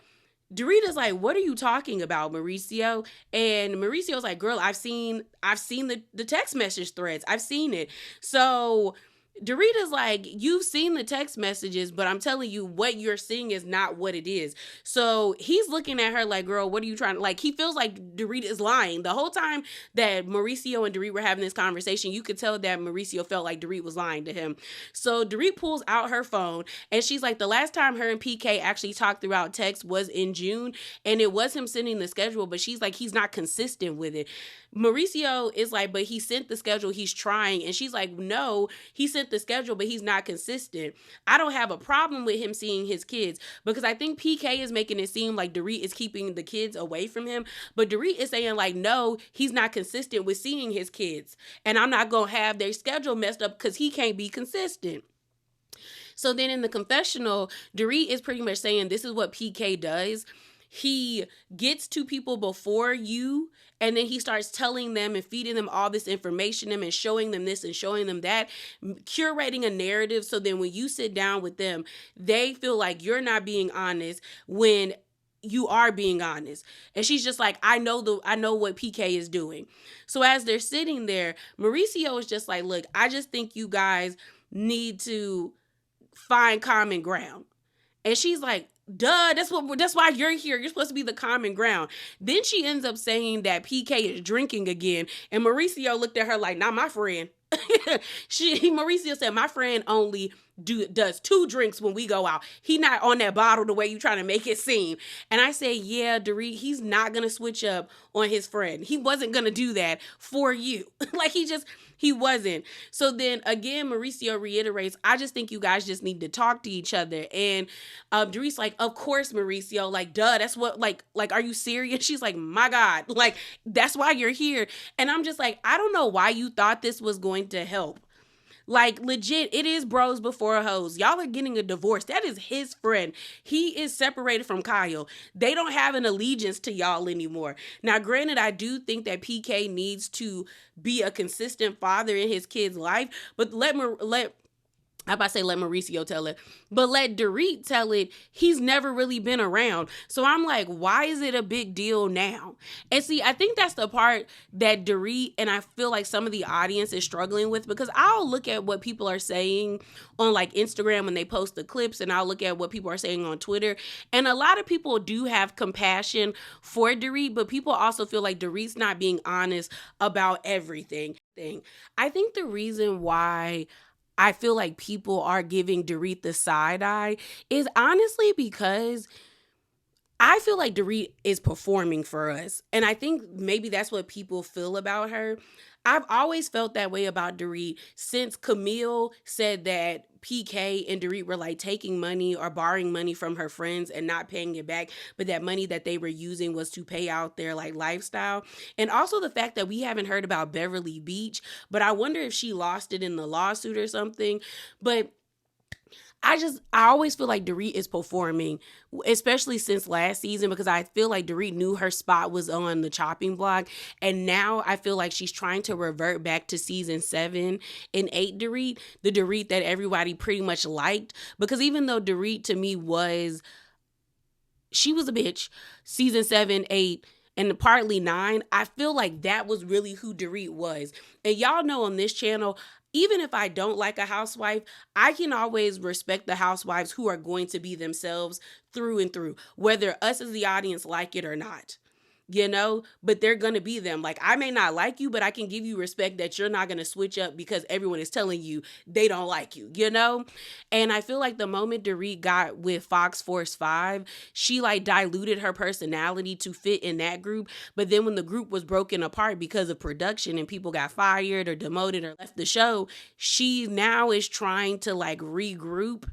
Speaker 1: Dorita's like, what are you talking about, Mauricio? And Mauricio's like, girl, I've seen the text message threads. I've seen it. So Dorita's like, you've seen the text messages, but I'm telling you, what you're seeing is not what it is. So he's looking at her like, girl, what are you trying to, like, he feels like Dorita is lying. The whole time that Mauricio and Dorit were having this conversation, you could tell that Mauricio felt like Dorit was lying to him. So Dorit pulls out her phone, and she's like, the last time her and PK actually talked throughout text was in June, and it was him sending the schedule, but she's like, he's not consistent with it. Mauricio is like, but he sent the schedule, he's trying. And she's like, no, he sent the schedule, but he's not consistent. I don't have a problem with him seeing his kids, because I think PK is making it seem like Dorit is keeping the kids away from him. But Dorit is saying like, no, he's not consistent with seeing his kids. And I'm not going to have their schedule messed up because he can't be consistent. So then in the confessional, Dorit is pretty much saying this is what PK does. He gets to people before you, and then he starts telling them and feeding them all this information and showing them this and showing them that, curating a narrative. So then when you sit down with them, they feel like you're not being honest when you are being honest. And she's just like, I know what PK is doing. So as they're sitting there, Mauricio is just like, look, I just think you guys need to find common ground. And she's like, duh, that's why you're here. You're supposed to be the common ground. Then she ends up saying that PK is drinking again. And Mauricio looked at her like, not my friend. Mauricio said, my friend only does 2 drinks when we go out. He not on that bottle the way you trying to make it seem. And I say, yeah, Dorit, he's not gonna switch up on his friend. He wasn't gonna do that for you. Like he wasn't. So then again, Mauricio reiterates, I just think you guys just need to talk to each other. And Dorit's like, of course, Mauricio, like, duh, that's what, like, are you serious? She's like, my God, like, that's why you're here. And I'm just like, I don't know why you thought this was going to help. Like, legit, it is bros before hoes. Y'all are getting a divorce. That is his friend. He is separated from Kyle. They don't have an allegiance to y'all anymore. Now, granted, I do think that PK needs to be a consistent father in his kid's life, but let Mauricio tell it, but let Dorit tell it. He's never really been around. So I'm like, why is it a big deal now? And see, I think that's the part that Dorit and I feel like some of the audience is struggling with, because I'll look at what people are saying on like Instagram when they post the clips, and I'll look at what people are saying on Twitter. And a lot of people do have compassion for Dorit, but people also feel like Dorit's not being honest about everything. I think the reason why I feel like people are giving Dorit the side eye is honestly because I feel like Dorit is performing for us. And I think maybe that's what people feel about her. I've always felt that way about Dorit since Camille said that PK and Dorit were like taking money or borrowing money from her friends and not paying it back, but that money that they were using was to pay out their like lifestyle. And also the fact that we haven't heard about Beverly Beach, but I wonder if she lost it in the lawsuit or something. But I always feel like Dorit is performing, especially since last season, because I feel like Dorit knew her spot was on the chopping block. And now I feel like she's trying to revert back to season 7 and 8 Dorit, the Dorit that everybody pretty much liked. Because even though Dorit to me she was a bitch, season 7, 8, and partly 9, I feel like that was really who Dorit was. And y'all know on this channel, even if I don't like a housewife, I can always respect the housewives who are going to be themselves through and through, whether us as the audience like it or not. You know, but they're going to be them. Like, I may not like you, but I can give you respect that you're not going to switch up because everyone is telling you they don't like you, you know? And I feel like the moment Dorit got with Fox Force 5, she like diluted her personality to fit in that group. But then when the group was broken apart because of production and people got fired or demoted or left the show, she now is trying to like regroup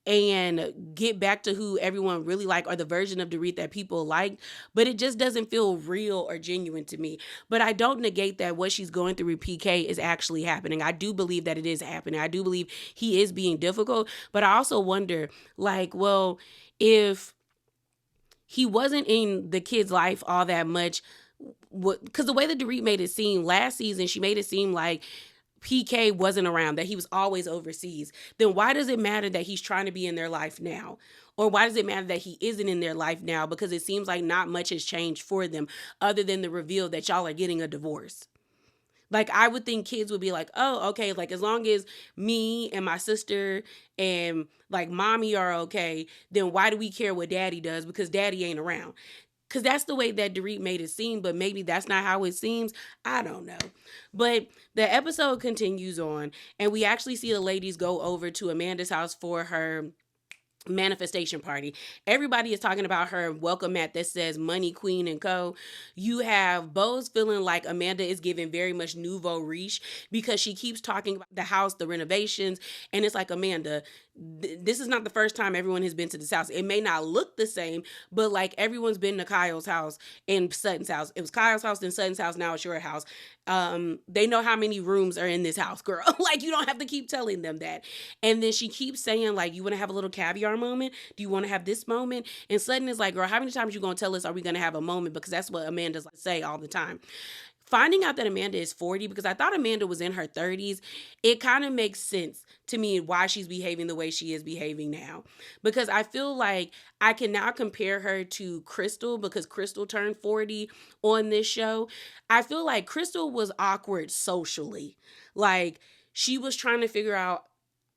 Speaker 1: and get back to who everyone really like, or the version of Dorit that people like, but it just doesn't feel real or genuine to me. But I don't negate that what she's going through with PK is actually happening. I do believe that it is happening. I do believe he is being difficult, but I also wonder, like, well, if he wasn't in the kid's life all that much, because the way that Dorit made it seem last season, she made it seem like PK wasn't around, that he was always overseas. Then why does it matter that he's trying to be in their life now? Or why does it matter that he isn't in their life now? Because it seems like not much has changed for them other than the reveal that y'all are getting a divorce. Like, I would think kids would be like, oh, okay, like as long as me and my sister and like mommy are okay, then why do we care what daddy does? Because daddy ain't around. Because that's the way that Dorit made it seem, but maybe that's not how it seems. I don't know. But the episode continues on, and we actually see the ladies go over to Amanda's house for her manifestation party. Everybody is talking about her welcome mat that says Money Queen and Co. You have Bose feeling like Amanda is giving very much nouveau riche because she keeps talking about the house, the renovations, and it's like, Amanda, this is not the first time everyone has been to this house. It may not look the same, but like everyone's been to Kyle's house and Sutton's house. It was Kyle's house, then Sutton's house, now it's your house. They know how many rooms are in this house, girl. Like, you don't have to keep telling them that. And then she keeps saying, like, you want to have a little caviar moment? Do you want to have this moment? And Sutton is like, girl, how many times you going to tell us are we going to have a moment? Because that's what Amanda's like to say all the time. finding out that Amanda is 40, because I thought Amanda was in her 30s, it kind of makes sense to me why she's behaving the way she is behaving now. Because I feel like I can now compare her to Crystal, because Crystal turned 40 on this show. I feel like Crystal was awkward socially. Like, she was trying to figure out,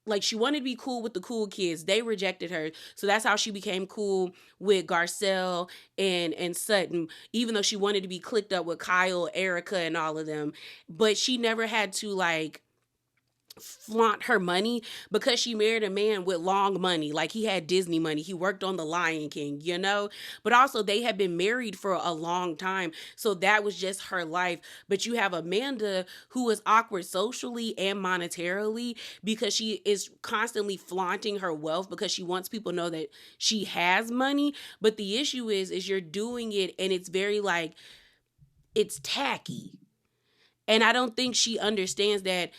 Speaker 1: like, she wanted to be cool with the cool kids. They rejected her. So that's how she became cool with Garcelle and Sutton, even though she wanted to be clicked up with Kyle, Erica, and all of them. But she never had to, like, flaunt her money, because she married a man with long money. Like, he had Disney money. He worked on The Lion King, you know? But also, they had been married for a long time. So that was just her life. But you have Amanda, who is awkward socially and monetarily, because she is constantly flaunting her wealth, because she wants people to know that she has money. But the issue is you're doing it, and it's very, like, it's tacky. And I don't think she understands that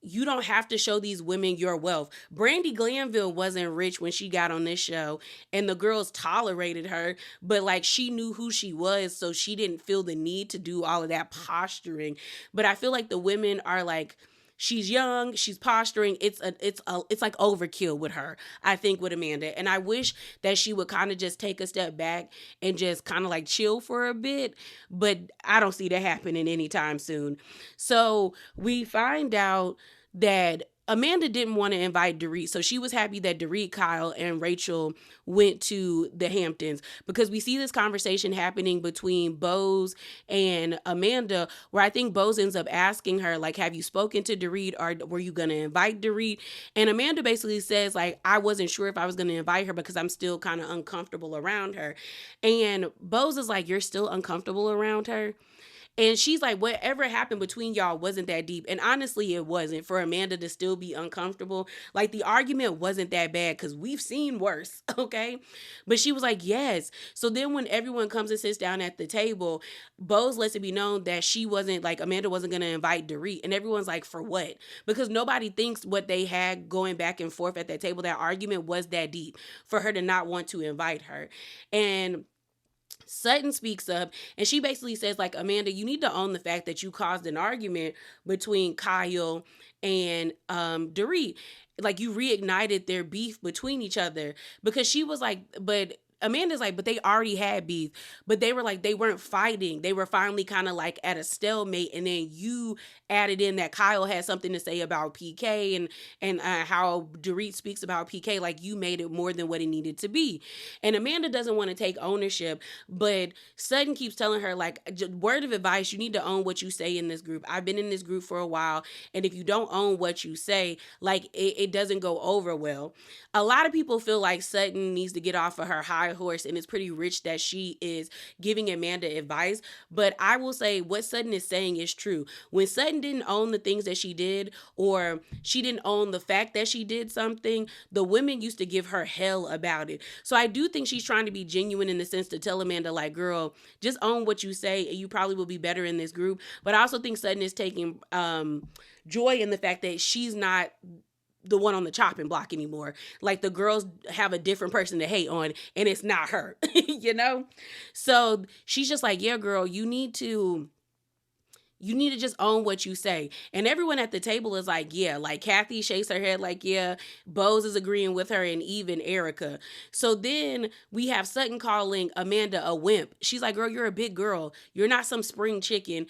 Speaker 1: you don't have to show these women your wealth. Brandy Glanville wasn't rich when she got on this show, and the girls tolerated her, but, like, she knew who she was, so she didn't feel the need to do all of that posturing. But I feel like the women are like, she's young, she's posturing. It's like overkill with her, I think, with Amanda. And I wish that she would kind of just take a step back and just kind of, like, chill for a bit, but I don't see that happening anytime soon. So we find out that Amanda didn't want to invite Dorit. So she was happy that Dorit, Kyle, and Rachel went to the Hamptons, because we see this conversation happening between Bose and Amanda, where I think Bose ends up asking her, like, have you spoken to Dorit, or were you going to invite Dorit? And Amanda basically says, like, I wasn't sure if I was going to invite her because I'm still kind of uncomfortable around her. And Bose is like, you're still uncomfortable around her? And she's like, whatever happened between y'all wasn't that deep. And honestly, it wasn't, for Amanda to still be uncomfortable. Like, the argument wasn't that bad, because we've seen worse, okay? But she was like, yes. So then when everyone comes and sits down at the table, Bose lets it be known that she wasn't, like, Amanda wasn't going to invite Dorit. And everyone's like, for what? Because nobody thinks what they had going back and forth at that table, that argument was that deep for her to not want to invite her. And Sutton speaks up, and she basically says, like, Amanda, you need to own the fact that you caused an argument between Kyle and Dorit. Like, you reignited their beef between each other, because she was like, but Amanda's like, but they already had beef. But they were like, they weren't fighting. They were finally kind of like at a stalemate. And then you added in that Kyle had something to say about PK, and how Dorit speaks about PK. Like, you made it more than what it needed to be. And Amanda doesn't want to take ownership, but Sutton keeps telling her, like, word of advice, you need to own what you say in this group. I've been in this group for a while, and if you don't own what you say, like, it doesn't go over well. A lot of people feel like Sutton needs to get off of her high horse, and it's pretty rich that she is giving Amanda advice. But I will say what Sutton is saying is true. When Sutton didn't own the things that she did, or she didn't own the fact that she did something, the women used to give her hell about it. So I do think she's trying to be genuine in the sense to tell Amanda, like, girl, just own what you say, and you probably will be better in this group. But I also think Sutton is taking joy in the fact that she's not the one on the chopping block anymore. Like, the girls have a different person to hate on, and it's not her, you know? So she's just like, yeah, girl, you need to just own what you say. And everyone at the table is like, yeah. Like, Kathy shakes her head like, yeah. Bose is agreeing with her, and even Erica. So then we have Sutton calling Amanda a wimp. She's like, girl, you're a big girl. You're not some spring chicken.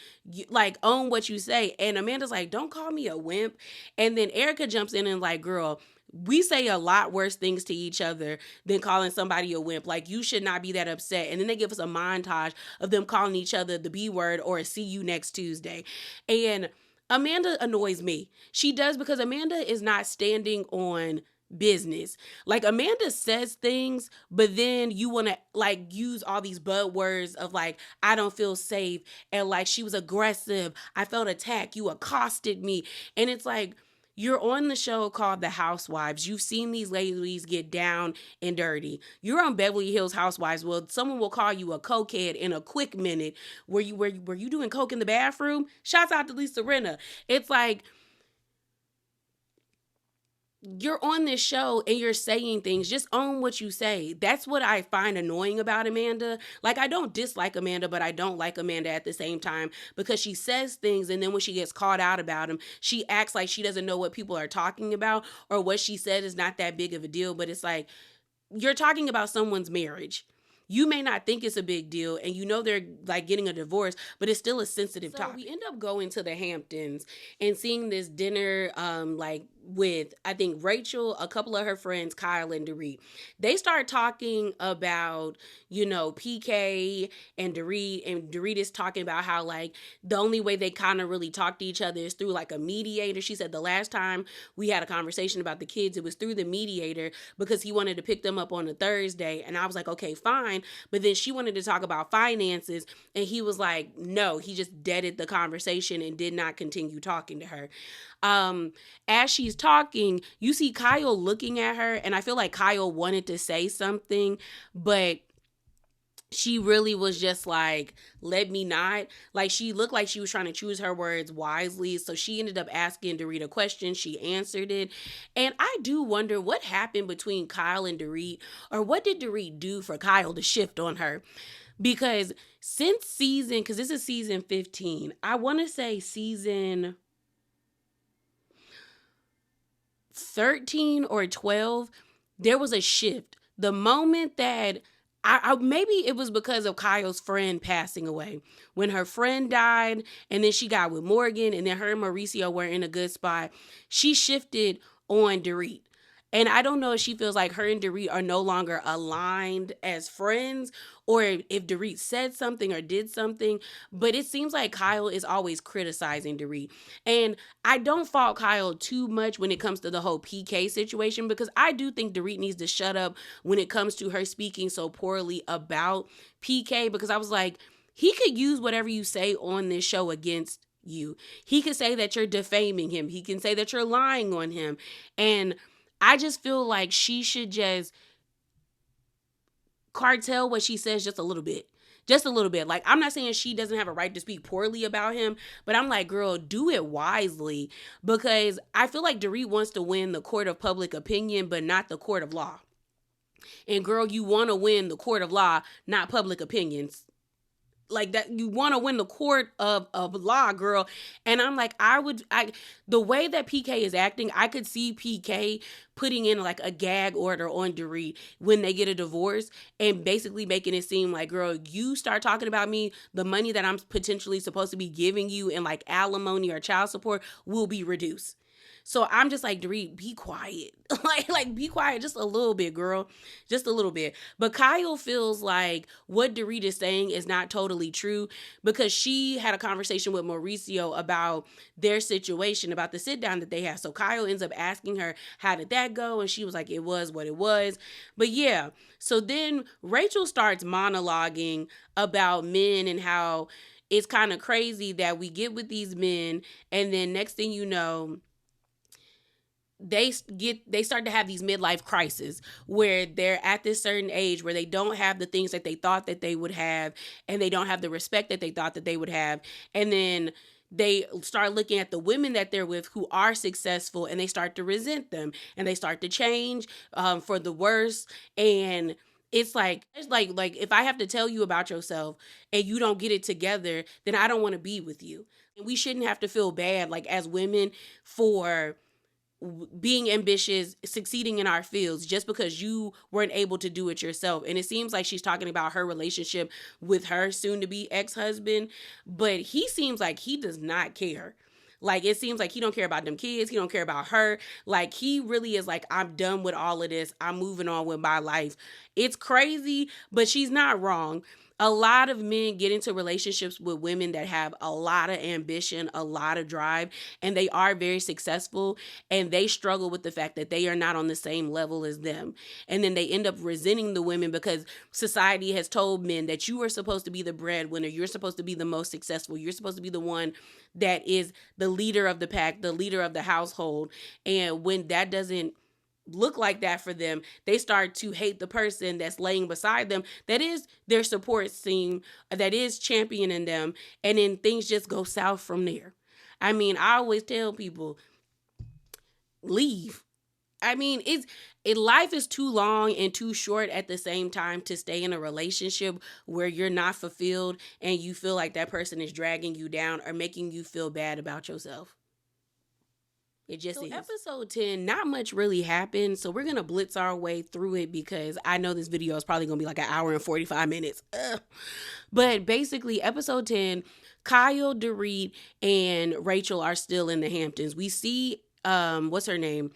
Speaker 1: Like, own what you say. And Amanda's like, don't call me a wimp. And then Erica jumps in and like, girl, we say a lot worse things to each other than calling somebody a wimp. Like, you should not be that upset. And then they give us a montage of them calling each other the B word or see you next Tuesday. And Amanda annoys me. She does, because Amanda is not standing on business. Like, Amanda says things, but then you want to, like, use all these buzzwords of, like, I don't feel safe, and, like, she was aggressive, I felt attacked, you accosted me. And it's like, you're on the show called The Housewives. You've seen these ladies get down and dirty. You're on Beverly Hills Housewives. Well, someone will call you a cokehead in a quick minute. Were you doing coke in the bathroom? Shouts out to Lisa Rinna. It's like, you're on this show and you're saying things, just own what you say. That's what I find annoying about Amanda. Like, I don't dislike Amanda, but I don't like Amanda at the same time, because she says things and then when she gets called out about them, she acts like she doesn't know what people are talking about, or what she said is not that big of a deal. But it's like, you're talking about someone's marriage. You may not think it's a big deal, and you know they're like getting a divorce, but it's still a sensitive topic. We end up going to the Hamptons and seeing this dinner, like with, I think, Rachel, a couple of her friends, Kyle and Dorit. They start talking about, PK and Dorit is talking about how, like, the only way they kind of really talk to each other is through like a mediator. She said the last time we had a conversation about the kids, it was through the mediator, because he wanted to pick them up on a Thursday. And I was like, okay, fine. But then she wanted to talk about finances, and he was like, no, he just deaded the conversation and did not continue talking to her. As she's talking, you see Kyle looking at her, and I feel like Kyle wanted to say something, but she really was just like, let me not. Like, she looked like she was trying to choose her words wisely. So she ended up asking Dorit a question. She answered it. And I do wonder what happened between Kyle and Dorit, or what did Dorit do for Kyle to shift on her? Because because this is season 15, I want to say season 13 or 12, there was a shift. The moment that maybe it was because of Kyle's friend passing away. When her friend died, and then she got with Morgan, and then her and Mauricio were in a good spot, she shifted on Dorit. And I don't know if she feels like her and Dorit are no longer aligned as friends, or if Dorit said something or did something, but it seems like Kyle is always criticizing Dorit. And I don't fault Kyle too much when it comes to the whole PK situation, because I do think Dorit needs to shut up when it comes to her speaking so poorly about PK, because I was like, he could use whatever you say on this show against you. He could say that you're defaming him. He can say that you're lying on him. And I just feel like she should just cartel what she says just a little bit. Just a little bit. Like, I'm not saying she doesn't have a right to speak poorly about him, but I'm like, girl, do it wisely, because I feel like Dorit wants to win the court of public opinion, but not the court of law. And girl, you want to win the court of law, not public opinions. Like that, you want to win the court of law, girl. And I'm like, the way that PK is acting, I could see PK putting in like a gag order on Dorit when they get a divorce, and basically making it seem like, girl, you start talking about me, the money that I'm potentially supposed to be giving you in like alimony or child support will be reduced. So I'm just like, Dorit, be quiet. like be quiet just a little bit, girl. Just a little bit. But Kyle feels like what Dorit is saying is not totally true, because she had a conversation with Mauricio about their situation, about the sit down that they had. So Kyle ends up asking her, how did that go? And she was like, it was what it was. But yeah, so then Rachel starts monologuing about men and how it's kind of crazy that we get with these men, and then next thing you know, they start to have these midlife crises where they're at this certain age where they don't have the things that they thought that they would have, and they don't have the respect that they thought that they would have. And then they start looking at the women that they're with who are successful, and they start to resent them, and they start to change for the worse. And it's like if I have to tell you about yourself and you don't get it together, then I don't want to be with you. And we shouldn't have to feel bad, like, as women, for being ambitious, succeeding in our fields, just because you weren't able to do it yourself. And it seems like she's talking about her relationship with her soon to be ex-husband, but he seems like he does not care. Like, it seems like he don't care about them kids. He don't care about her. Like, he really is like, I'm done with all of this. I'm moving on with my life. It's crazy, but she's not wrong. A lot of men get into relationships with women that have a lot of ambition, a lot of drive, and they are very successful, and they struggle with the fact that they are not on the same level as them. And then they end up resenting the women because society has told men that you are supposed to be the breadwinner, you're supposed to be the most successful, you're supposed to be the one that is the leader of the pack, the leader of the household. And when that doesn't look like that for them, they start to hate the person that's laying beside them, that is their support team, that is championing them, and then things just go south from there. I mean, I always tell people, leave. I mean, life is too long and too short at the same time to stay in a relationship where you're not fulfilled and you feel like that person is dragging you down or making you feel bad about yourself. It just is. Episode 10, not much really happened. So we're going to blitz our way through it because I know this video is probably going to be like an hour and 45 minutes. Ugh. But basically, episode 10, Kyle, Dorit, and Rachel are still in the Hamptons. We see, what's her name?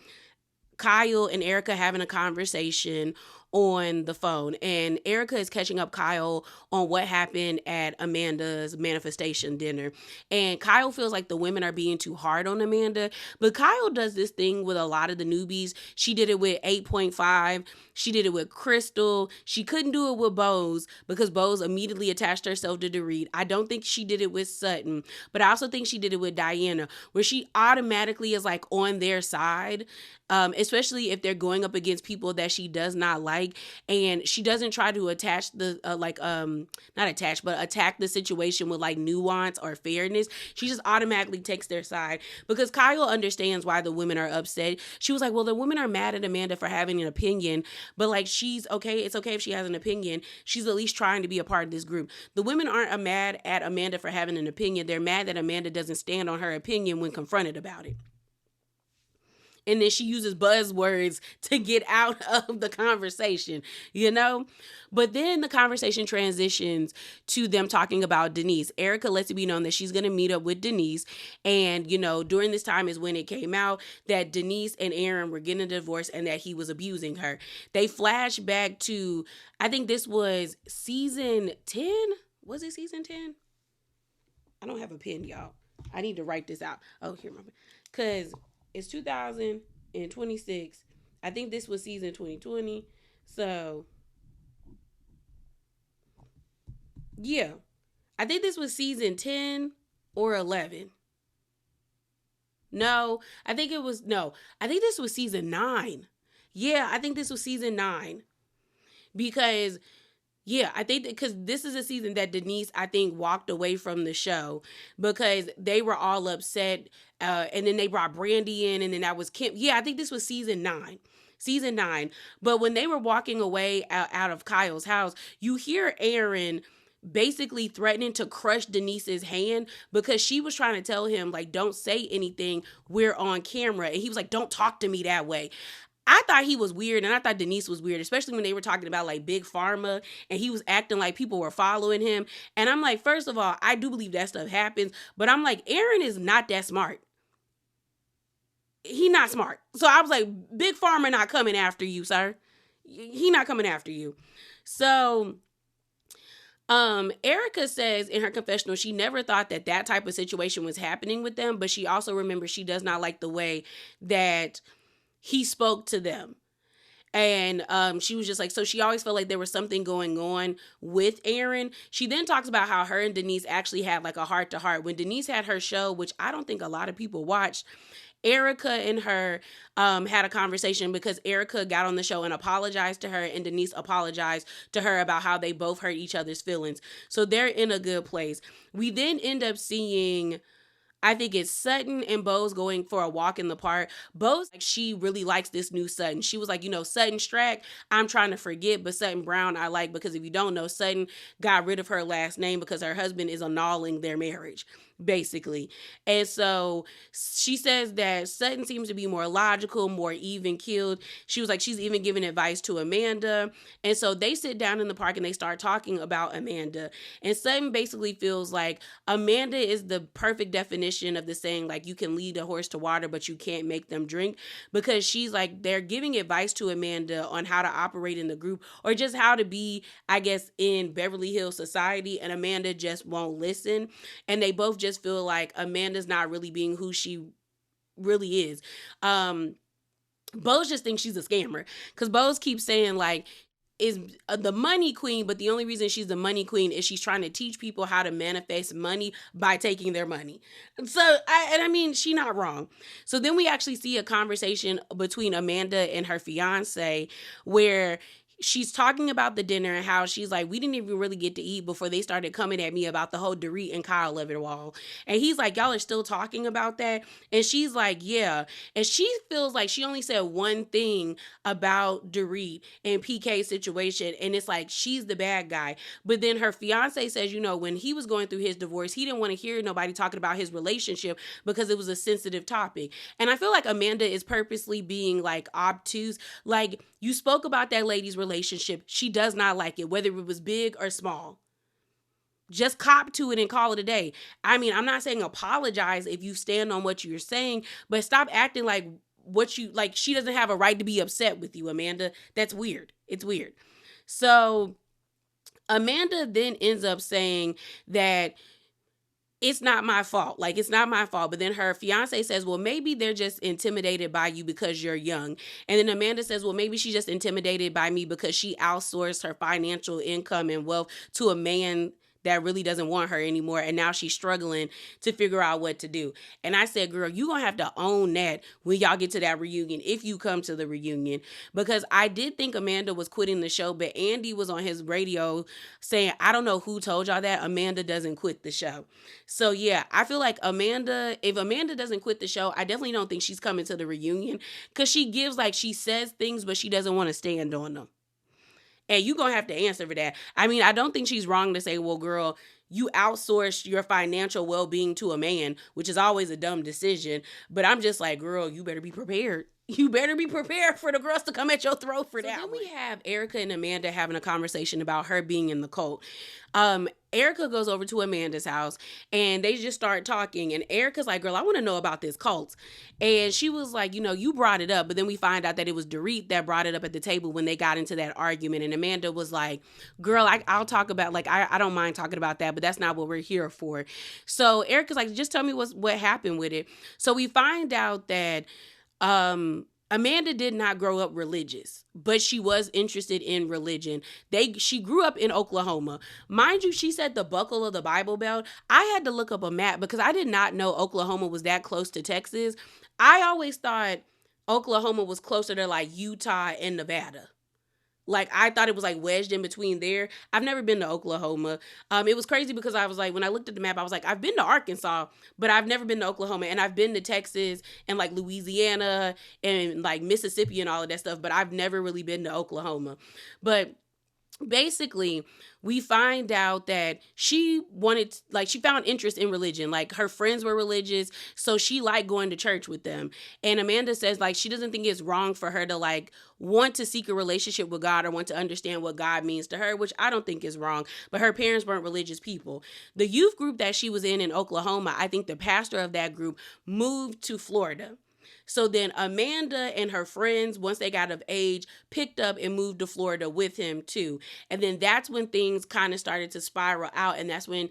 Speaker 1: Kyle and Erica having a conversation on the phone, and Erica is catching up Kyle on what happened at Amanda's manifestation dinner. And Kyle feels like the women are being too hard on Amanda, but Kyle does this thing with a lot of the newbies. She did it with 8.5. She did it with Crystal. She couldn't do it with Bose because Bose immediately attached herself to Dorit. I don't think she did it with Sutton, but I also think she did it with Diana, where she automatically is like on their side, especially if they're going up against people that she does not like. And she doesn't try to attach the not attach, but attack the situation with like nuance or fairness. She just automatically takes their side because Kyle understands why the women are upset. She was like, well, the women are mad at Amanda for having an opinion, but like she's okay. It's okay if she has an opinion. She's at least trying to be a part of this group. The women aren't mad at Amanda for having an opinion. They're mad that Amanda doesn't stand on her opinion when confronted about it. And then she uses buzzwords to get out of the conversation, you know? But then the conversation transitions to them talking about Denise. Erica lets it be known that she's going to meet up with Denise. And, you know, during this time is when it came out that Denise and Aaron were getting a divorce and that he was abusing her. They flash back to, I think this was season 10. Was it season 10? I don't have a pen, y'all. I need to write this out. Oh, here, my pen. Because it's 2026. I think this was season 2020. So, yeah. I think this was season 10 or 11. I think this was season 9. Yeah, I think this was season 9. Because I think because this is a season that Denise, I think, walked away from the show because they were all upset. And then they brought Brandy in, and then that was Kim. Yeah, I think this was season 9. Season 9. But when they were walking away out of Kyle's house, you hear Aaron basically threatening to crush Denise's hand because she was trying to tell him, like, don't say anything. We're on camera. And he was like, don't talk to me that way. I thought he was weird, and I thought Denise was weird, especially when they were talking about like Big Pharma and he was acting like people were following him. And I'm like, first of all, I do believe that stuff happens, but I'm like, Aaron is not that smart. He not smart. So I was like, Big Pharma not coming after you, sir. He not coming after you. So Erica says in her confessional, she never thought that type of situation was happening with them, but she also remembers she does not like the way that he spoke to them. And she was just like, so she always felt like there was something going on with Aaron. She then talks about how her and Denise actually had like a heart-to-heart. When Denise had her show, which I don't think a lot of people watched, Erica and her had a conversation because Erica got on the show and apologized to her, and Denise apologized to her about how they both hurt each other's feelings. So they're in a good place. We then end up seeing, I think it's Sutton and Bose going for a walk in the park. Bose, like, she really likes this new Sutton. She was like, Sutton Strack, I'm trying to forget, but Sutton Brown I like, because if you don't know, Sutton got rid of her last name because her husband is annulling their marriage, basically. And so she says that Sutton seems to be more logical, more even-keeled. She was like, she's even giving advice to Amanda. And so they sit down in the park and they start talking about Amanda. And Sutton basically feels like Amanda is the perfect definition of the saying, like, you can lead a horse to water, but you can't make them drink. Because she's like, they're giving advice to Amanda on how to operate in the group, or just how to be, I guess, in Beverly Hills society. And Amanda just won't listen. And they both just feel like Amanda's not really being who she really is. Bose just thinks she's a scammer, because Bose keeps saying, like, is the money queen, but the only reason she's the money queen is she's trying to teach people how to manifest money by taking their money. So, I mean, she's not wrong. So then we actually see a conversation between Amanda and her fiance where she's talking about the dinner and how she's like, we didn't even really get to eat before they started coming at me about the whole Dorit and Kyle Leverwall. And he's like, y'all are still talking about that? And she's like, yeah. And she feels like she only said one thing about Dorit and PK's situation. And it's like, she's the bad guy. But then her fiance says, when he was going through his divorce, he didn't want to hear nobody talking about his relationship because it was a sensitive topic. And I feel like Amanda is purposely being like obtuse. Like, you spoke about that lady's relationship. She does not like it, whether it was big or small. Just cop to it and call it a day. I mean, I'm not saying apologize if you stand on what you're saying, but stop acting like she doesn't have a right to be upset with you, Amanda. That's weird. It's weird. So Amanda then ends up saying that it's not my fault. Like, it's not my fault. But then her fiance says, well, maybe they're just intimidated by you because you're young. And then Amanda says, well, maybe she's just intimidated by me because she outsourced her financial income and wealth to a man that really doesn't want her anymore. And now she's struggling to figure out what to do. And I said, girl, you're going to have to own that when y'all get to that reunion, if you come to the reunion. Because I did think Amanda was quitting the show, but Andy was on his radio saying, I don't know who told y'all that, Amanda doesn't quit the show. So yeah, I feel like if Amanda doesn't quit the show, I definitely don't think she's coming to the reunion, because she says things, but she doesn't want to stand on them. And you're going to have to answer for that. I mean, I don't think she's wrong to say, well, girl, you outsourced your financial well-being to a man, which is always a dumb decision. But I'm just like, girl, you better be prepared. You better be prepared for the girls to come at your throat for that. Then we have Erica and Amanda having a conversation about her being in the cult. Erica goes over to Amanda's house and they just start talking. And Erica's like, girl, I want to know about this cult. And she was like, you brought it up. But then we find out that it was Dorit that brought it up at the table when they got into that argument. And Amanda was like, girl, I'll talk about, I don't mind talking about that, but that's not what we're here for. So Erica's like, just tell me what happened with it. So we find out that Amanda did not grow up religious, but she was interested in religion. She grew up in Oklahoma. Mind you, she said the buckle of the Bible Belt. I had to look up a map because I did not know Oklahoma was that close to Texas. I always thought Oklahoma was closer to like Utah and Nevada. Like, I thought it was like wedged in between there. I've never been to Oklahoma. It was crazy because I was like, when I looked at the map, I was like, I've been to Arkansas, but I've never been to Oklahoma. And I've been to Texas and like Louisiana and like Mississippi and all of that stuff, but I've never really been to Oklahoma. But basically, we find out that she found interest in religion. Like, her friends were religious, so she liked going to church with them. And Amanda says, like, she doesn't think it's wrong for her to like want to seek a relationship with God or want to understand what God means to her, which I don't think is wrong. But her parents weren't religious people. The youth group that she was in Oklahoma, I think the pastor of that group moved to Florida. So then Amanda and her friends, once they got of age, picked up and moved to Florida with him too. And then that's when things kind of started to spiral out. And that's when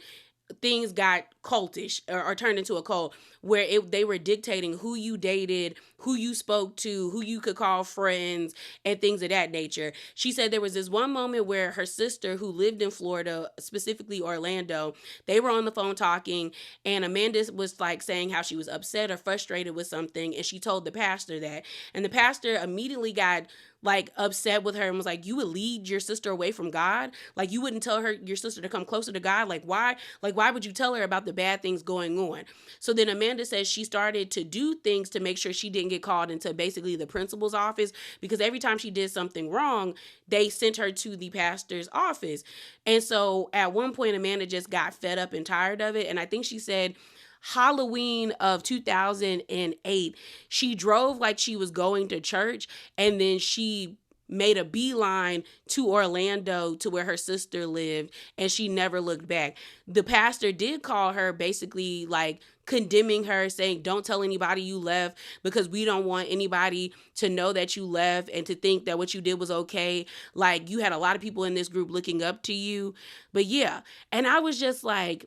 Speaker 1: things got cultish or turned into a cult, where they were dictating who you dated, who you spoke to, who you could call friends, and things of that nature. She said there was this one moment where her sister, who lived in Florida, specifically Orlando, they were on the phone talking, and Amanda was like saying how she was upset or frustrated with something, and she told the pastor that. And the pastor immediately got like upset with her and was like, you would lead your sister away from God? Like, you wouldn't tell your sister to come closer to God? Like, why? Like, why would you tell her about the bad things going on? So then Amanda says she started to do things to make sure she didn't get called into basically the principal's office, because every time she did something wrong, they sent her to the pastor's office. And so at one point, Amanda just got fed up and tired of it. And I think she said Halloween of 2008, she drove like she was going to church, and then she made a beeline to Orlando to where her sister lived, and she never looked back. The pastor did call her, basically like condemning her, saying, don't tell anybody you left, because we don't want anybody to know that you left and to think that what you did was okay. Like, you had a lot of people in this group looking up to you. But yeah, and I was just like,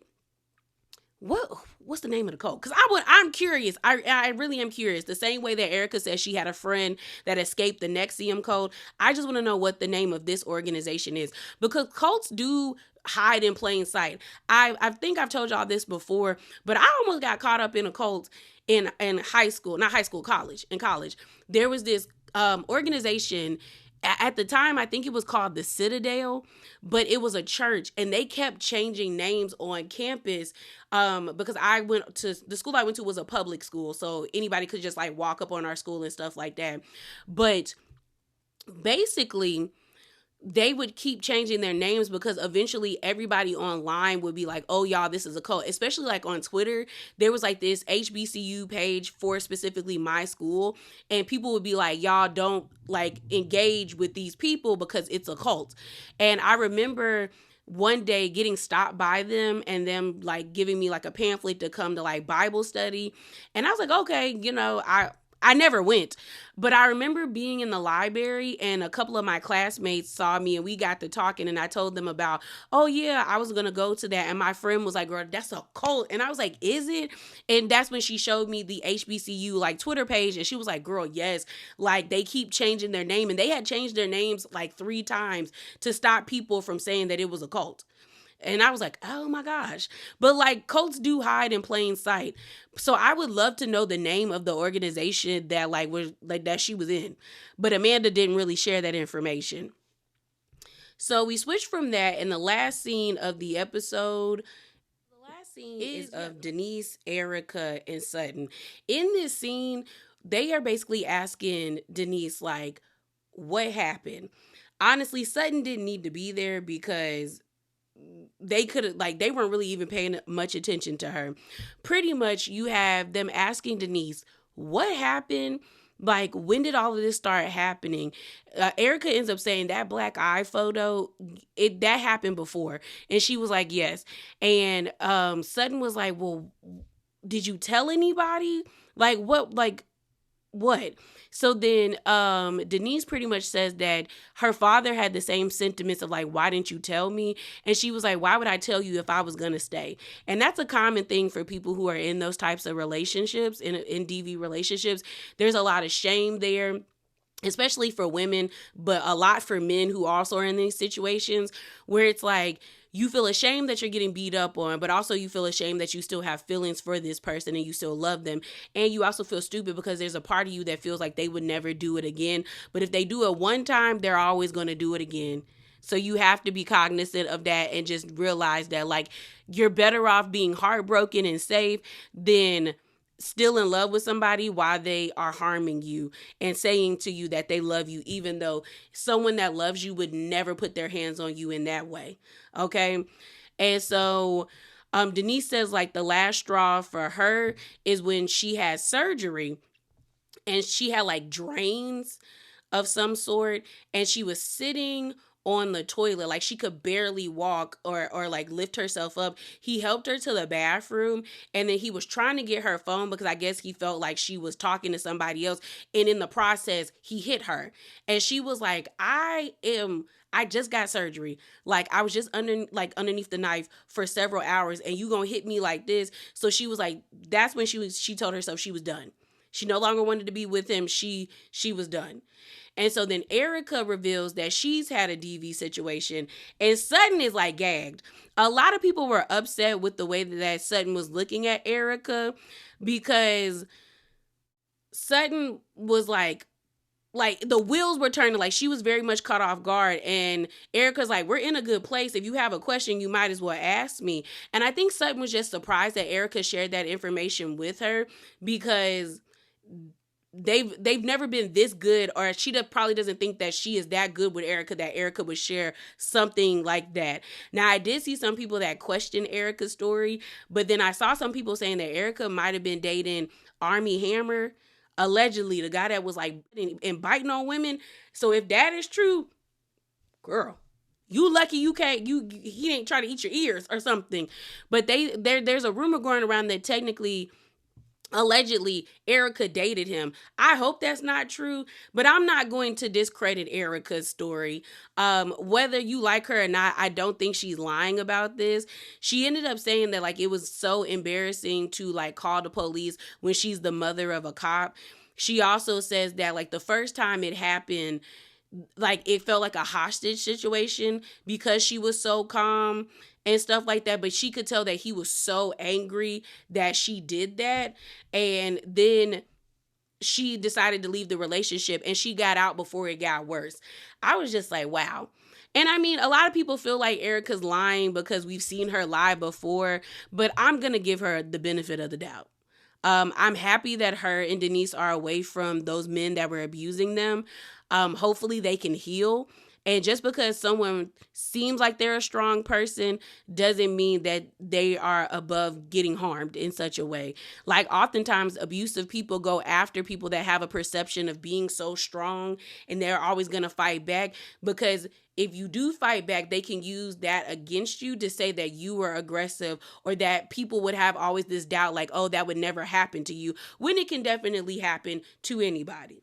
Speaker 1: what's the name of the cult? Because I'm curious. I really am curious. The same way that Erica says she had a friend that escaped the NXIVM cult, I just want to know what the name of this organization is, because cults do hide in plain sight. I think I've told y'all this before, but I almost got caught up in a cult in high school, not high school, college. In college, there was this organization. At the time, I think it was called the Citadel, but it was a church, and they kept changing names on campus. Because I went to the school I went to was a public school, so anybody could just like walk up on our school and stuff like that. But basically, they would keep changing their names because eventually everybody online would be like, oh, y'all, this is a cult. Especially like on Twitter, there was like this HBCU page for specifically my school. And people would be like, y'all don't like engage with these people because it's a cult. And I remember one day getting stopped by them and them like giving me like a pamphlet to come to like Bible study. And I was like, okay, I never went, but I remember being in the library and a couple of my classmates saw me and we got to talking and I told them about, oh yeah, I was going to go to that. And my friend was like, girl, that's a cult. And I was like, is it? And that's when she showed me the HBCU like Twitter page. And she was like, girl, yes, like they keep changing their name. And they had changed their names like 3 times to stop people from saying that it was a cult. And I was like, oh my gosh. But like cults do hide in plain sight. So I would love to know the name of the organization that like was like that she was in. But Amanda didn't really share that information. So we switched from that, and the last scene of the episode, is of Denise, Erica, and Sutton. In this scene, they are basically asking Denise like, what happened? Honestly, Sutton didn't need to be there because they could have like they weren't really even paying much attention to her. Pretty much you have them asking Denise, what happened? Like, when did all of this start happening? Erica ends up saying that black eye photo, that happened before. And she was like, yes. And Sutton was like, well, did you tell anybody? Like, what? So then Denise pretty much says that her father had the same sentiments of like, why didn't you tell me? And she was like, why would I tell you if I was going to stay? And that's a common thing for people who are in those types of relationships, in DV relationships. There's a lot of shame there, especially for women, but a lot for men who also are in these situations where it's like, you feel ashamed that you're getting beat up on, but also you feel ashamed that you still have feelings for this person and you still love them. And you also feel stupid because there's a part of you that feels like they would never do it again. But if they do it one time, they're always going to do it again. So you have to be cognizant of that and just realize that like you're better off being heartbroken and safe than still in love with somebody while they are harming you and saying to you that they love you, even though someone that loves you would never put their hands on you in that way. Okay. And so Denise says like the last straw for her is when she had surgery and she had like drains of some sort and she was sitting on the toilet, like she could barely walk or like lift herself up. He helped her to the bathroom and then he was trying to get her phone because I guess he felt like she was talking to somebody else, and in the process he hit her and she was like, I just got surgery, like I was just underneath the knife for several hours and you gonna hit me like this. So she was like, that's when she told herself she was done. She no longer wanted to be with him. She was done. And so then Erica reveals that she's had a DV situation and Sutton is like gagged. A lot of people were upset with the way that Sutton was looking at Erica because Sutton was like the wheels were turning, like she was very much caught off guard. And Erica's like, we're in a good place. If you have a question, you might as well ask me. And I think Sutton was just surprised that Erica shared that information with her because they've never been this good, or she probably doesn't think that she is that good with Erica that Erica would share something like that. Now, I did see some people that questioned Erica's story, but then I saw some people saying that Erica might have been dating Armie Hammer, allegedly the guy that was like and biting on women. So if that is true, girl, you lucky you can't, he ain't trying to eat your ears or something. But there's a rumor going around that technically, allegedly, Erica dated him. I hope that's not true, but I'm not going to discredit Erica's story. Whether you like her or not, I don't think she's lying about this. She ended up saying that like it was so embarrassing to like call the police when she's the mother of a cop. She also says that like the first time it happened, like it felt like a hostage situation because she was so calm and stuff like that, but she could tell that he was so angry that she did that. And then she decided to leave the relationship and she got out before it got worse. I was just like, wow. And I mean, a lot of people feel like Erica's lying because we've seen her lie before, but I'm going to give her the benefit of the doubt. I'm happy that her and Denise are away from those men that were abusing them. Hopefully they can heal. And just because someone seems like they're a strong person doesn't mean that they are above getting harmed in such a way. Like oftentimes abusive people go after people that have a perception of being so strong and they're always going to fight back, because if you do fight back, they can use that against you to say that you were aggressive, or that people would have always this doubt like, oh, that would never happen to you, when it can definitely happen to anybody.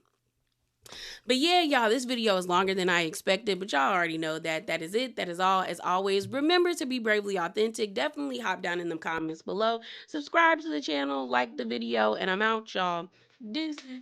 Speaker 1: But yeah, y'all, this video is longer than I expected, but y'all already know that that is it. That is all. As always, remember to be bravely authentic. Definitely hop down in the comments below. Subscribe to the channel, like the video, and I'm out, y'all. Deuces.